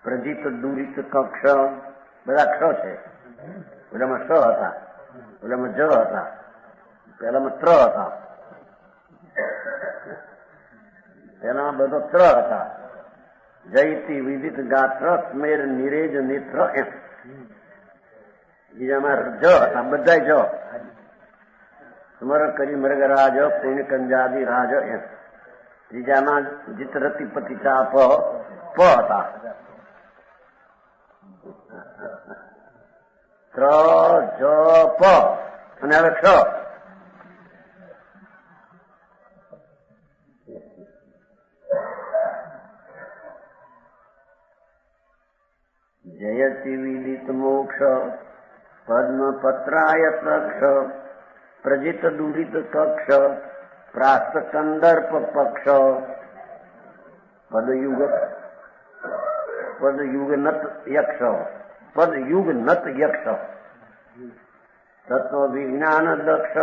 Speaker 2: પ્રજિત દુરિત કક્ષ. બધા ક્ષ છે. પેલામાં સ હતા, પેલામાં જ હતા, પેલામાં ત્ર હતા, પેલામાં બધો ત્ર હતા. જયતિ વિદિત ગાત્ર સ્મેર નિરેજ નેત્ર એમ. બીજામાં જ હતા, બધા જ. સ્મર કરી મૃગરાજ પુણ્ય કંજાદી રાજ એમ. ત્રીજામાં જીતરતી પતિ ચાપ પ હતા. ત્ર જ પ અને હવે ક્ષ. જયતિ વિદિત મોક્ષ પદ્મ પત્રાય તક્ષ પ્રજિત દુરિત કક્ષ પ્રાસ્ત કંદર્પ પક્ષ પદયુગ નત યક્ષ તત્વ વિજ્ઞાન દક્ષ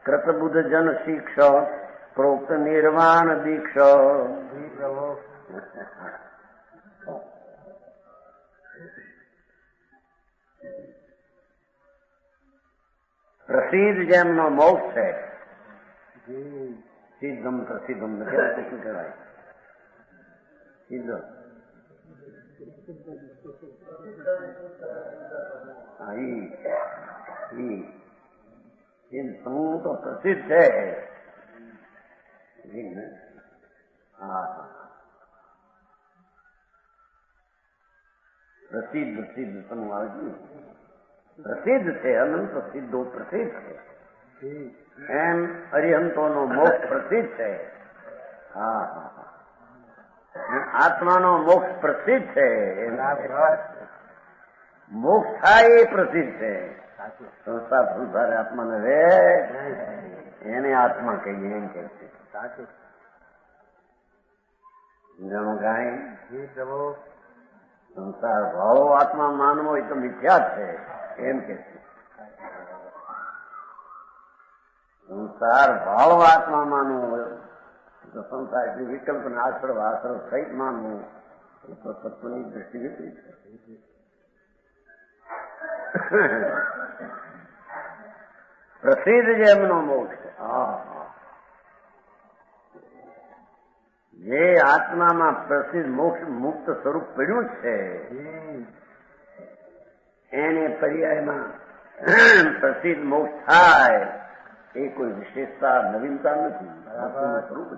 Speaker 2: કૃતબુદ્ધ જન શિક્ષ પ્રોક્ત નિર્વાણ દીક્ષ. પ્રસિદ્ધ જેમનો મોક્ષ છે. સિદ્ધમ પ્રસિદ્ધમ શું કહેવાય? સિદ્ધ સમૂહ તો પ્રસિદ્ધ છે. પ્રસિદ્ધ સમૂહ આવે છે. પ્રસિદ્ધ છે. અનંત સિદ્ધો પ્રસિદ્ધ છે. એમ અરિહંતોનો મોક્ષ પ્રસિદ્ધ છે. આત્માનો મોક્ષ પ્રસિદ્ધ છે. મોક્ષ થાય એ પ્રસિદ્ધ છે. સંસાર સંસારે આત્માને રે એને આત્મા કહીએ એમ કે છે. જાણો કાંઈ સંસાર ભાવો આત્મા માનવો એ તો મિથ્યા છે એમ કે છે. સંસાર ભાવ આત્મા માનવો તો સંસાર એટલે વિકલ્પ ને આશ્રવ સહિત માનવું એ તો તત્વની દ્રષ્ટિ વિપરીત છે. પ્રસિદ્ધ જેમનો મોક્ષ જે આત્મામાં પ્રસિદ્ધ મોક્ષ મુક્ત સ્વરૂપ પડ્યું છે એને પર્યાયમાં પ્રસિદ્ધ મોક્ષ થાય એ કોઈ વિશેષતા નવીનતા નથી. સ્વરૂપ છે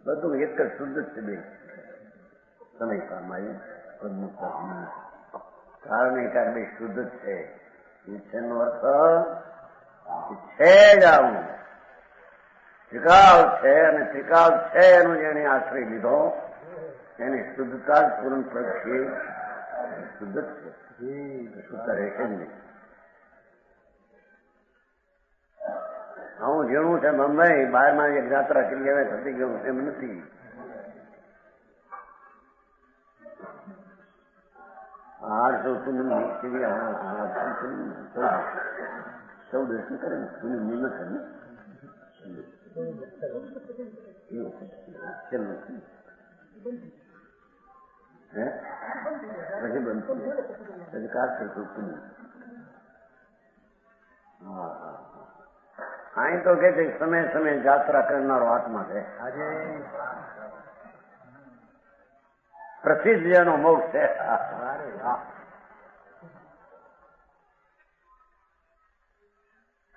Speaker 2: બધું એક જ શુદ્ધ જ છે. બે સમય પામાયું કારણ એકાદ બે શુદ્ધ જ છે. એનો અર્થ છે જ આવું ત્રિકાળ છે અને ત્રિકાળ છે એનો જેને આશ્રય લીધો એને શુદ્ધતા જ પૂર્ણ પદ છે. શુદ્ધ જ છે. શુદ્ધ રહેશે જ નહીં. હું જેવું છે મુંબઈ બહારમાં એક યાત્રા કરી આવે થતી ગયું એમ નથી. સૌ દર્શન કરે ને પૂરી નિયમત છે ને પછી બંધ પછી કાર કરતું. અહીં તો કે છે સમય સમય યાત્રા કરનારો આત્મા છે. પ્રસિદ્ધ જેનો મોક્ષ છે.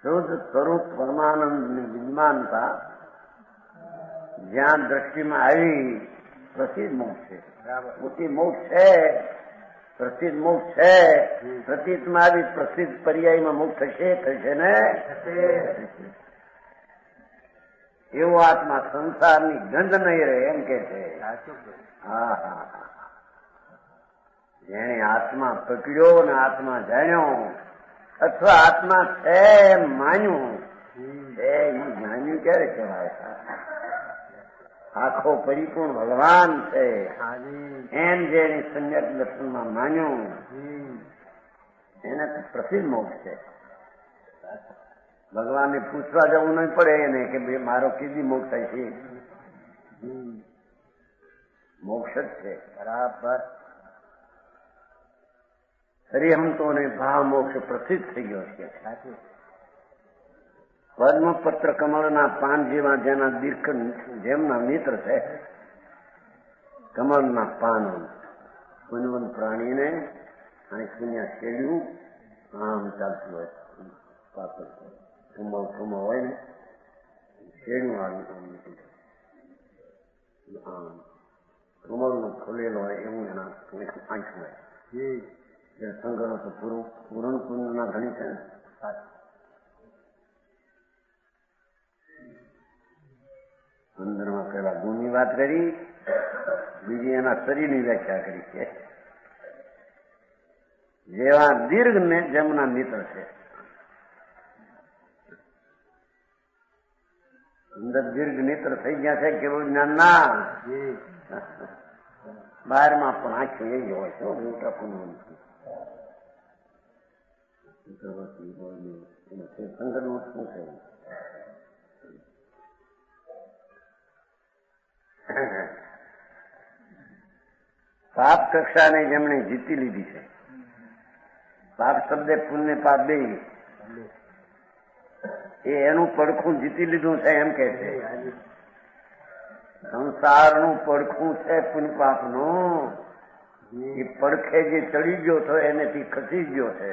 Speaker 2: શુદ્ધ સ્વરૂપ પરમાનંદની વિદ્યમાનતા જ્યાં દ્રષ્ટિમાં આવી પ્રસિદ્ધ મોક્ષ છે. મોટી મોક્ષ છે પ્રસિદ્ધ મોક્ષ છે. પ્રતીતમાં આવી પ્રસિદ્ધ પર્યાયમાં મોક્ષ થશે ને. એવો આત્મા સંસારની ગંધ નહીં રહે એમ કે છે. હા હા, જેણે આત્મા પકડ્યો ને આત્મા જાણ્યો અથવા આત્મા છે એમ માન્યું, એ જાણ્યું ક્યારે કહેવાય? આખો પરિપૂર્ણ ભગવાન છે એમ જેની સમ્યક દર્શનમાં માન્યું એને પ્રસિદ્ધ મોક્ષ છે. ભગવાનને પૂછવા જવું નહીં પડે એને કે ભાઈ મારો કીધી મોક્ષ થાય છે. મોક્ષ જ છે બરાબર. હરિહંતોને ભાવ મોક્ષ પ્રસિદ્ધ થઈ ગયો છે. પદ્મપત્ર કમળના પાન જેવા જેના દીર્ઘ જેમના મિત્ર છે, કમળના પાન પુનવન પ્રાણીને અહીં પુણ્યા શેલ્યું આમ ચાલતું હોય, પાછળ કમળ હોય ને શેડ્યું આમ કમળનો ખોલેલો હોય એવું એના આંખ હોય. સંગરો તો પૂરણ પૂર્ણના ઘણી છે ને. અંદરમાં પેલા ગુણની વાત કરી, બીજી એના શરીરની વ્યાખ્યા કરી છે. જેવા દીર્ઘ ને જેમના મિત્ર છે. અંદર દીર્ઘ નેત્ર થઈ ગયા છે કેવું જ્ઞાન ના. બહારમાં પણ આંખો એવી હોય છે મોટા પૂર્ણ સંગઠન શું છે? પાપ કક્ષાને જેમણે જીતી લીધી છે. પાપ શબ્દે પુણ્ય પાપ બે એનું પડખું જીતી લીધું છે એમ કે છે. સંસારનું પડખું છે પુણ્ય પાપનું. એ પડખે જે ચડી ગયો હતો એનેથી ખસી ગયો છે.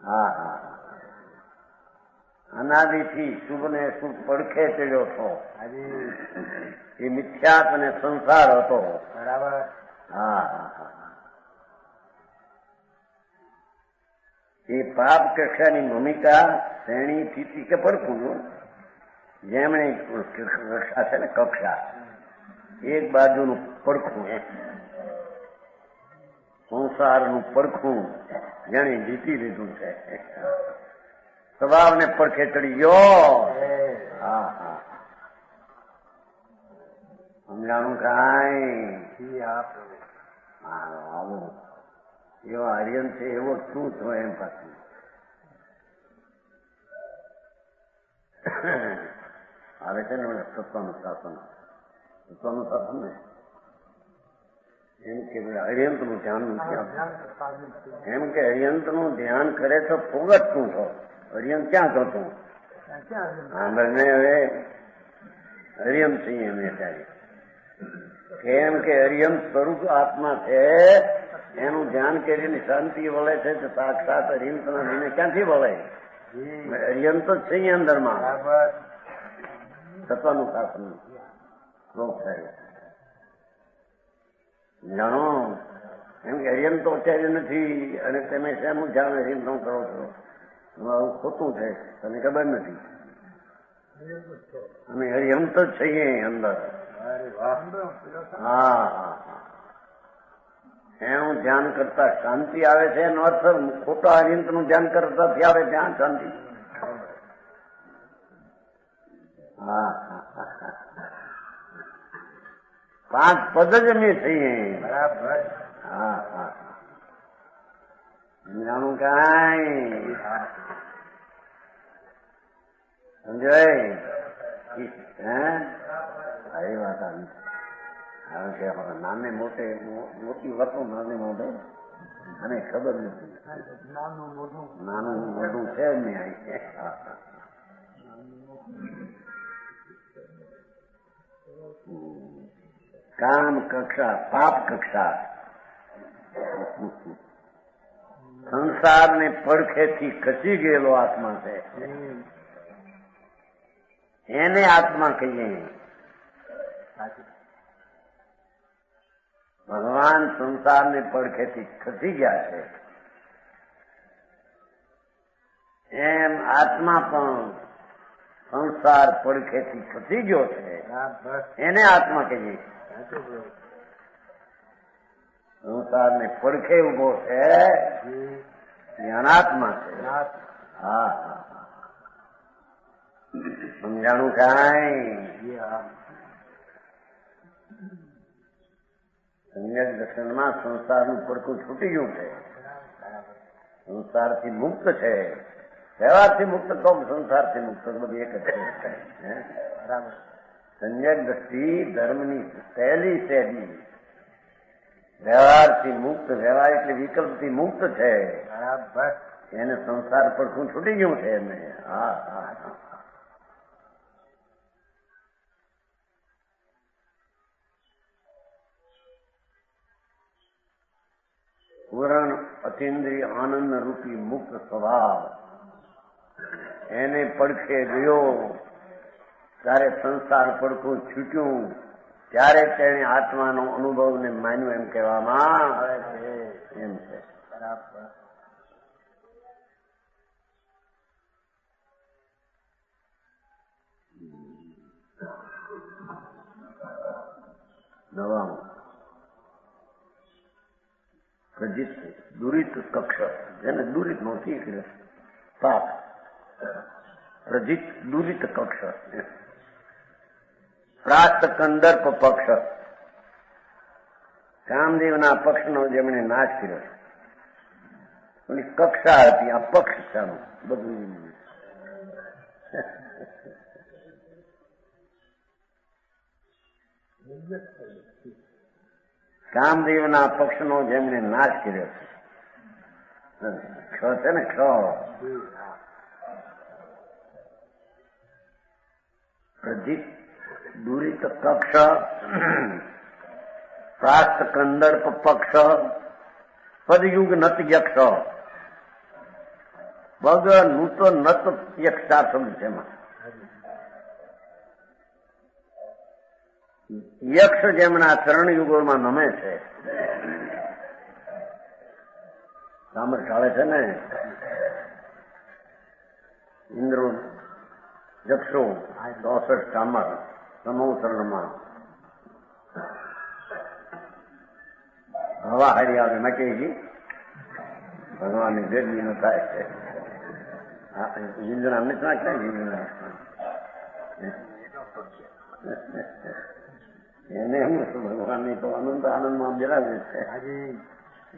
Speaker 2: હા હા, અનાદિથી શુભ ને શુભ પડખે ચડ્યો હતો. એ મિથ્યાત અને સંસાર હતો. બરાબર. હા હા, એ પાપ કક્ષાની ભૂમિકા શ્રેણી સ્થિતિ કે પડખું જેમણે કક્ષા છે ને, કક્ષા એક બાજુનું પડખું સંસારનું પડખું જેણે જીતી લીધું છે. સ્વભાવને પડખે ચડી ગયો. હા હા, સમજાણું કાંઈ? આવું એવો આર્યન છે એવો શું છો એમ પાછું આવે છે ને. સત્તાનું શાસન ને એમ કે હરિયંતનું ધ્યાન નથી આપતું. એમ કે હરિયંતનું ધ્યાન કરે તો ફોગટ શું છો? હરિયંત ક્યાં થતું? સાંભળને હવે હરિયંત છીએ અમે ત્યારે. કેમ કે હરિયંત સ્વરૂપ આત્મા છે, એનું ધ્યાન કરીને શાંતિ વળે છે તો સાક્ષાત હરિયંતના દિને ક્યાંથી વળે? હરિયંત જ છે અંદરમાં. સત્તાનું શાસન શ્લોક થાય જાણો. એમ કે હરિયંત તો અત્યારે નથી અને તમે શેનું ધ્યાન હરિયંત કરો છો? આવું ખોટું છે, તને ખબર નથી. અમે હરિયંત જ છીએ અંદર. હા હા, એનું ધ્યાન કરતા શાંતિ આવે છે એનો અર્થ ખોટા હરિયંત નું ધ્યાન કરતાથી આવે ત્યાં શાંતિ. હા, 5 પદ જ અમે છીએ. બરાબર. હા હા, સમજાણું કાંઈ? સમજાય? એ વાત આવી. નાને મોટે મોટી વાતો નાને મોઢે અને ખબર નથી. નાનું મોટું છે જ નહીં અહીં. કામ કક્ષા, પાપ કક્ષા, સંસારને પડખેથી ખસી ગયેલો આત્મા છે. એને આત્મા કહીએ. ભગવાન સંસારને પડખેથી ખસી ગયા છે એમ આત્મા પણ સંસાર પડખેથી ખસી ગયો છે એને આત્મા કહીએ. સંસારને પડખે ઉભો છે એ અનાત્મા છે. હા સમજાણું કાંઈ? સમ્યક દર્શનમાં સંસારનું પડખું છૂટી ગયું છે. સંસારથી મુક્ત છે. વ્યવહારથી મુક્ત કહો, સંસારથી મુક્ત બધું એક જ છે. સમ્યક દ્રષ્ટિ ધર્મની સહેલી સહેલી વ્યવહારથી મુક્ત, વ્યવહાર એટલે વિકલ્પથી મુક્ત છે. એને સંસાર પડખું છૂટી ગયું છે એમને. હા હા હા. પૂરણ અતિન્દ્રિય આનંદ રૂપી મુક્ત સ્વભાવ એને પડખે ગયો ત્યારે સંસાર પડખું છૂટ્યું ત્યારે તેને આત્માનો અનુભવને માન્યું એમ કહેવામાં આવે છે. એમ છે. નવામું પ્રજિત દુરિત કક્ષ, જેને દુરિત નહોતી એટલે પાપ. પ્રજિત દુરિત કક્ષ, પ્રાસ્ત કંદર્પ પક્ષ, કામદેવના પક્ષનો જેમણે નાશ કર્યો. એની કક્ષા હતી, આ પક્ષ છે બધું. કામદેવના પક્ષનો જેમણે નાશ કર્યો છે. છે ને ક્ષ પ્રજિત દુરિત કક્ષ, પ્રાસ્ત કંદર્પ પક્ષ, પદયુગ નત યક્ષ. પગ નૂત નત યક્ષા શબ્દ છે એમાં. યક્ષ જેમના ચરણ યુગોમાં નમે છે. સામર ચાલે છે ને ઇન્દ્રો યક્ષો 64 સામર સમોસરણમાં હવા હારી આવે મકેજી ભગવાનની ગરમી નો થાય છે. હિંદણા નથી નાખતા હિંદણા એને એમ ભગવાનની તો અનંત આનંદમાં બિરાજે છે.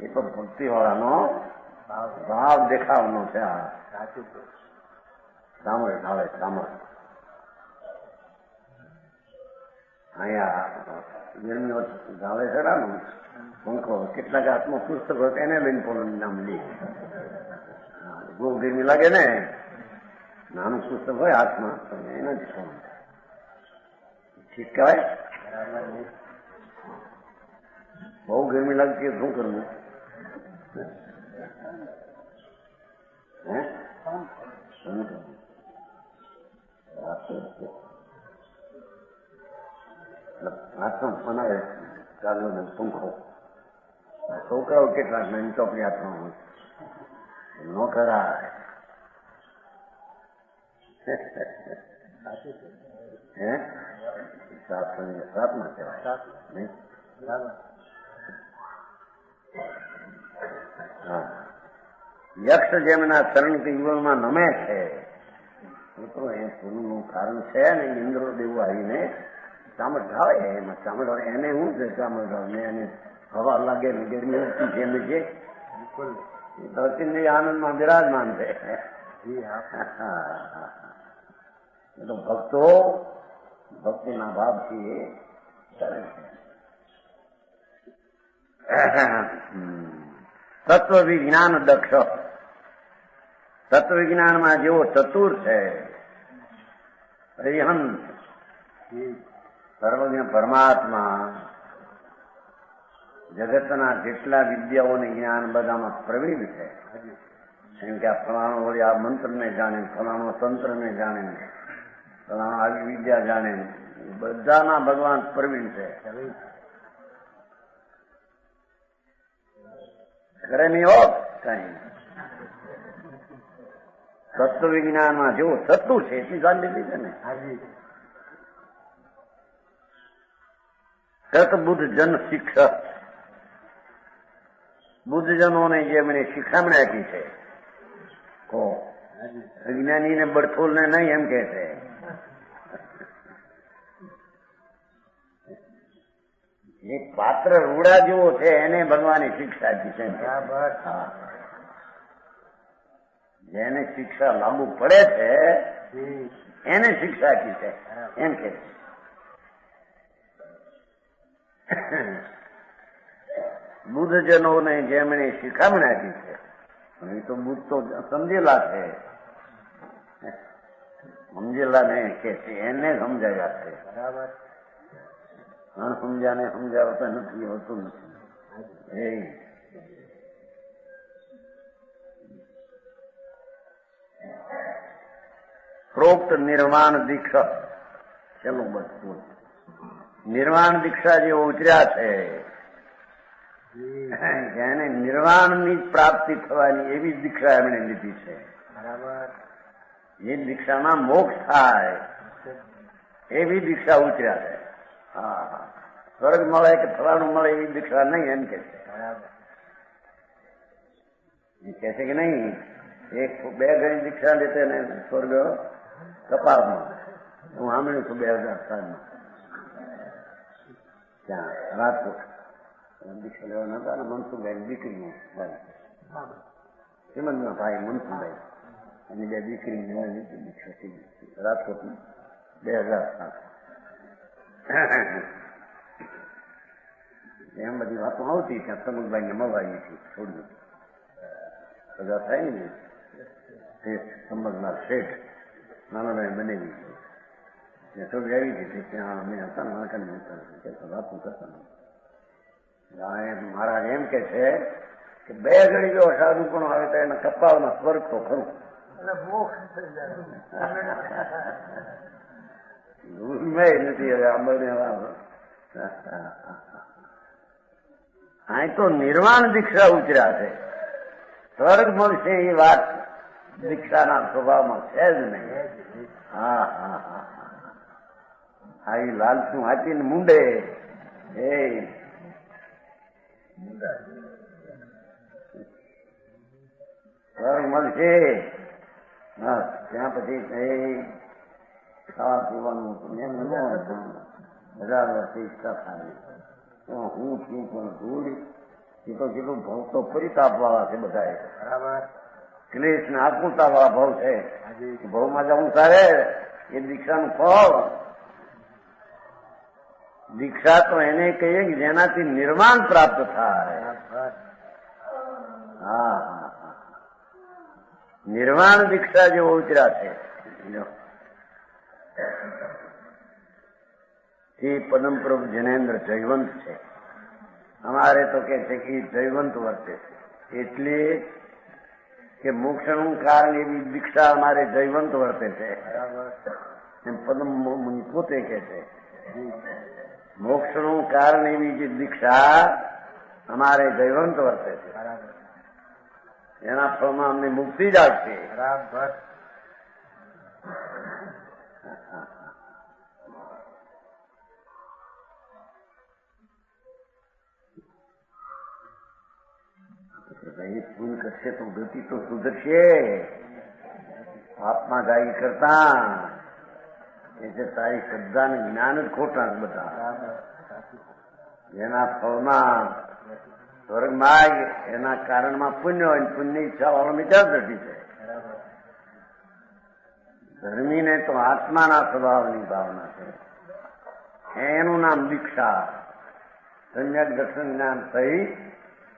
Speaker 2: એ તો ભક્તિ વાળાનો ભાવ દેખાવાનો છે. આ સાંભળે ચાલે સાંભળ. અહીંયા ગરમીઓ ચાલે છે પંખો. કેટલાક હાથમાં પુસ્તક હોય એને લઈને પોતાનું નામ લે. બહુ ગરમી લાગે ને, નાનું પુસ્તક હોય હાથમાં તો એના જ ઠીક કહેવાય. બહુ ગરમી લાગતી શું કરવું? હાથમાં બનાવે ચાલો પંખો. છોકરાઓ કેટલાક નાની ચોપડી હાથમાં હોય ન કરાય. હે પ્રાર્થના કહેવાય નહીં? યક્ષ જેમના ચરણથી યુગલમાં નમે છે. તો એ પૂરું કારણ છે ને. ઇન્દ્રો દેવું આવીને ચામડ ઢાવે. એમાં ચામડ એને શું છે? ચામડ ઢાવે એને હવા લાગે ને ગરમી ઉઠતી છે એમ છે. ધરતી આનંદમાં બિરાજમાન છે. તો ભક્તો ભક્તિના ભાવથી કરે છે. તત્વ વિજ્ઞાન દક્ષ, તત્વ વિજ્ઞાનમાં જેવો ચતુર છે. અરિહંત સર્વજ્ઞ પરમાત્મા જગતના જેટલા વિદ્યાઓને જ્ઞાન બધામાં પ્રવીણ છે. કેમ કે આ ફલાણો વળી આ મંત્રને જાણે, ફલાણો તંત્રને જાણે, ફલાણો આવી વિદ્યા જાણે, બધાના ભગવાન પ્રવીણ છે. કરે નહીં હો કઈ. તત્વ વિજ્ઞાનમાં જેવું થતું છે એટલી જાણી લીધી છે ને. બુદ્ધ જન શિક્ષક, બુદ્ધજનોને જે મને શિખામણ આપી છે, અજ્ઞાનીને બળથોલને નહીં એમ કે છે. એક પાત્ર રૂડા જેવો છે એને ભગવાને શિક્ષા આપી છે. જેને શિક્ષા લાગુ પડે છે એને શિક્ષા આપી છે એમ કે છે. બુદ્ધજનોને જેમણે શિખામણ આપી છે એ તો બુદ્ધ તો સમજેલા છે, સમજેલા ને કે છે એને સમજાવ્યા છે. બરાબર. સમજાને સમજાવતા નથી, હોતું નથી. પ્રોક્ત નિર્વાણ દીક્ષા, ચલો બધું નિર્વાણ દીક્ષા જે ઉતર્યા છે એને નિર્વાણની પ્રાપ્તિ થવાની એવી દીક્ષા એમણે લીધી છે. બરાબર. એ દીક્ષામાં મોક્ષ થાય એવી દીક્ષા ઉતર્યા છે. હા, સ્વર્ગ મળે કે ફલાણું મળે એવી દીક્ષા નહીં એમ કે છે. બરાબર. એ કે છે કે નહીં, એક બે ઘણી દીક્ષા લેતે ને સ્વર્ગ કપાળમાં. હું સાંભળ્યું છું 2007માં ત્યાં રાજકોટ દીક્ષા લેવાના હતા ને મનસુખભાઈ દીકરીનું શ્રીમંતના ભાઈ મનસુખભાઈ અને બે દીકરી લેવાની દીક્ષા થઈ રાજકોટમાં 2007. એમ બધી વાતો આવતી ત્યાં સમુખભાઈને મળવાની હતી. થોડું સગા થાય ને તે સમજનાર શેઠ નાનાભાઈ બનેલી છે થોડી આવી હતી. ત્યાં અમે હતા ને વાતો કરતા મહારાજ એમ કે છે કે બે ઘડી જો સાધુ પણ આવે તો એના કપાળના સ્વર્ગ તો ખરું. નથી હવે આંબળને અહીં તો નિર્વાણ દીક્ષા ઉતર્યા છે. સ્વર્ગ મળશે એ વાત દીક્ષાના સ્વભાવમાં છે જ નહીં. હા હા હા હા, એ લાલચું હાથીને મુંડે એ સ્વર્ગ મળશે. હા, ત્યાં પછી ખાવા પીવાનું હજાર વર્ષથી ઈચ્છા થાય. હું છું પણ ધૂળ એ તો કેટલું ભાવ તો પરિતાપ વાળા છે બધા. બરાબર. ક્લેશ ને આકુરતા વાળા ભાવ છે. ભાવમાં જવું તારે એ દીક્ષાનું ફળ. દીક્ષા તો એને કહીએ કે જેનાથી નિર્વાણ પ્રાપ્ત થાય. હા હા હા, નિર્વાણ દીક્ષા જેવો ઉતર્યા છે. એ પદમ પ્રભુ જૈનેન્દ્ર જયવંત છે. અમારે તો કે છે કે જયવંત વર્તે છે એટલે કે મોક્ષનું કારણ એવી દીક્ષા અમારે જયવંત વર્તે છે. એમ પદમ મુનિ પોતે કે છે મોક્ષનું કારણ એવી જે દીક્ષા અમારે જયવંત વર્તે છે. એના ફળમાં અમને મુક્તિ જ આવશે. બરાબર. ભૂલ કરશે તો ગતિ તો સુધરશે. પાપમાં ગાય કરતા એટલે તારી શ્રદ્ધા ને જ્ઞાન જ ખોટા બધા. જેના ફળમાં સ્વર્ગ માર્ગ એના કારણમાં પુણ્ય હોય, પુણ્ય ઈચ્છા વાળો વિચાર થતી છે. ધર્મીને તો આત્માના સ્વભાવની ભાવના છે. એનું નામ દીક્ષા. સમ્યક દર્શન જ્ઞાન સહિત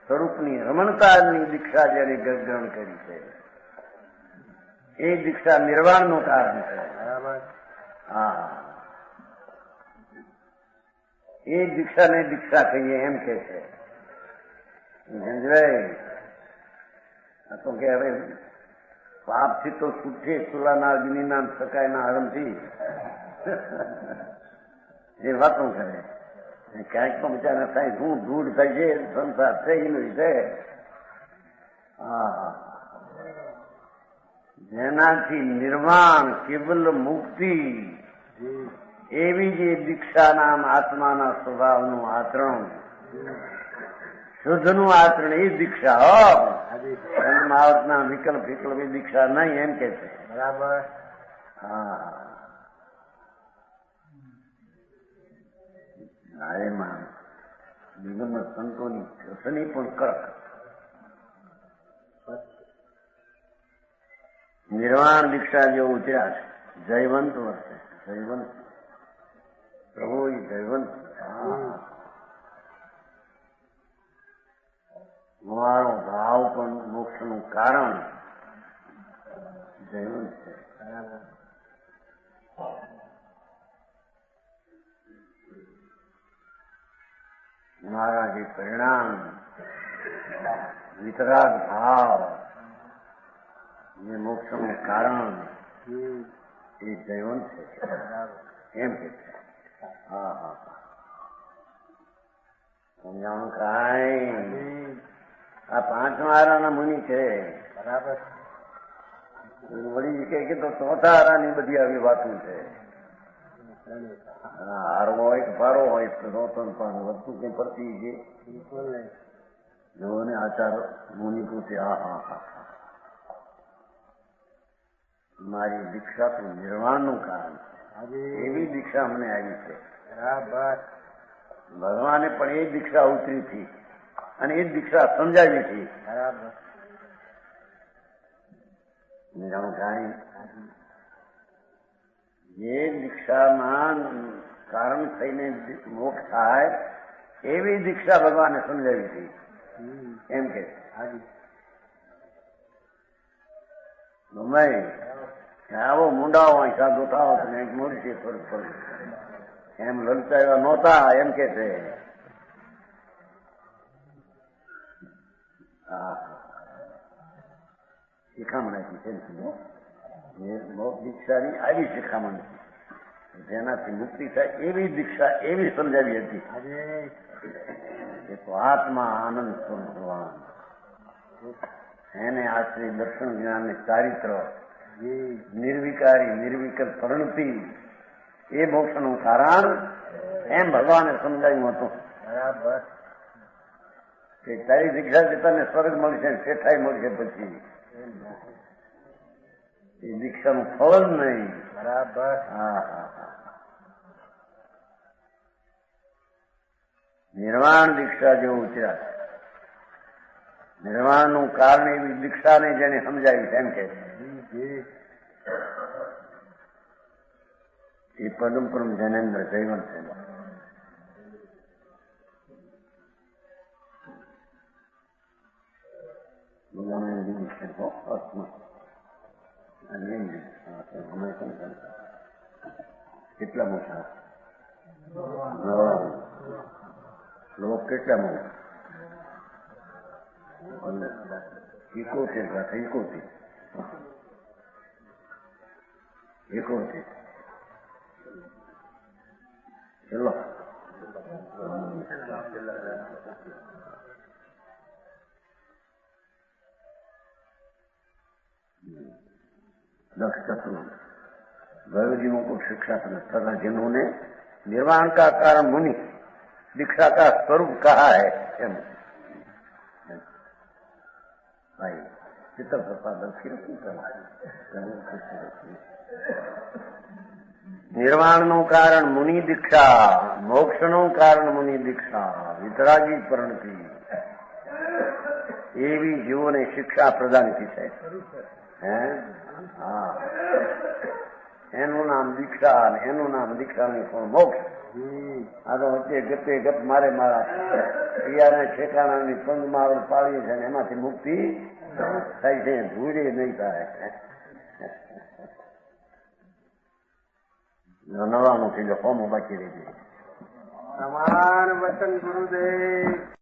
Speaker 2: સ્વરૂપની રમણતાની દીક્ષા જેને ગ્રહણ કરી છે એ દીક્ષા નિર્વાણનું કારણ છે. હા, એ દીક્ષાને દીક્ષા કહીએ એમ કે છે. તો કે હવે પાપથી તો છૂટે ચૂલાના અગ્નિના સકાયના હરમથી એ વાતો કરે. ક્યાંક તો બિચારા થાય શું ધૂળ થાય છે સંસાર થઈ ગયું છે જેનાથી નિર્વાણ કેવલ મુક્તિ એવી જે દીક્ષાના આત્માના સ્વભાવનું આચરણ, શુદ્ધનું આચરણ એ દીક્ષા હો. મહાવતના વિકલ્પ વિકલ્પ એ દીક્ષા નહીં એમ કે છે.
Speaker 1: બરાબર.
Speaker 2: એમાં નિગમ સંતોની કથની પણ કડક. નિર્વાણ દીક્ષા જેવો ઉતર્યા છે. જયવંત વર્તે, જયવંત પ્રભુ જયવંત. મારો ભાવ પણ મોક્ષનું કારણ જયવંત છે. મારા જે પરિણામ વિતરાગ ભાવ જે મોક્ષનું કારણ એ જયવંત છે એમ કે છે. સમજાણું કાંઈ આ 5 આરાના મુનિ છે.
Speaker 1: બરાબર.
Speaker 2: વળી કે તો 4થા આરાની બધી આવી વાતો છે. હારો હોય કે ભારો હોય તો રોતન પણ વસ્તુ કઈ પડતી છે જો ને આચાર મુનિ પૂછે. મારી દીક્ષા તો નિર્વાણનું કારણ છે. એવી દીક્ષા મને આવી છે.
Speaker 1: બરાબર.
Speaker 2: ભગવાને પણ એ દીક્ષા ઉતરી હતી અને એ દીક્ષા સમજાવી હતી.
Speaker 1: બરાબર.
Speaker 2: કાંઈ જે દીક્ષામાં કારણ થઈને મોક્ષ થાય એવી દીક્ષા ભગવાને સમજાવી હતી એમ કે. ગમે આવો મુંડાઓ હોય સાધુ થાવ ને મળશે ફરક પડે એમ લલતા એવા નહોતા એમ કે છે. શિખામણ આપી છે દીક્ષાની આવી શિખામણ જેનાથી મુક્તિ થાય એવી દીક્ષા એવી સમજાવી હતી. એ તો આત્મા આનંદ સ્વરૂપ ભગવાન એને આશ્રય દર્શન જ્ઞાન ચારિત્ર નિર્વિકારી નિર્વિકલ્પ પરિણતિ એ મોક્ષનું કારણ એમ ભગવાને સમજાવ્યું હતું.
Speaker 1: બરાબર.
Speaker 2: કે તારી દીક્ષાથી તને સ્વર્ગ મળશે શેઠાઈ મળશે પછી એ દીક્ષાનું ફળ જ નહીં.
Speaker 1: બરાબર.
Speaker 2: નિર્વાણ દીક્ષા જેવું ઉતર્યા છે. નિર્વાણનું કારણ એવી દીક્ષાને જેને સમજાવી એમ કે એ પદમપરમ જૈનેન્દ્ર જયવંત છે. કેટલા મોટા લોક કેટલા મોટા 71 ચલો गरुजीओं को शिक्षा तथा जिन्होंने निर्वाण का कारण मुनि दीक्षा का स्वरूप कहा है भाई चित्र निर्वाणનું કારણ મુનિ દીક્ષા, મોક્ષનું કારણ મુનિ દીક્ષા, વિતરાગી પરિણતિ એવી જીવોને શિક્ષા પ્રદાન કી છે. એનું નામ દીક્ષા અને એનું નામ દીક્ષા નહીં પણ મોક્ષ. આ તો વચ્ચે ગપે ગપ મારે મારા પિયાને ઠેકાણાની પંગ માવડ પાડી છે ને એમાંથી મુક્તિ થાય છે, ભૂલે નહીં થાય. નવાનું થઈ ગયો ફોર્મ બાકી રહી ગયું.
Speaker 1: સમાન વચન ગુરુદેવ.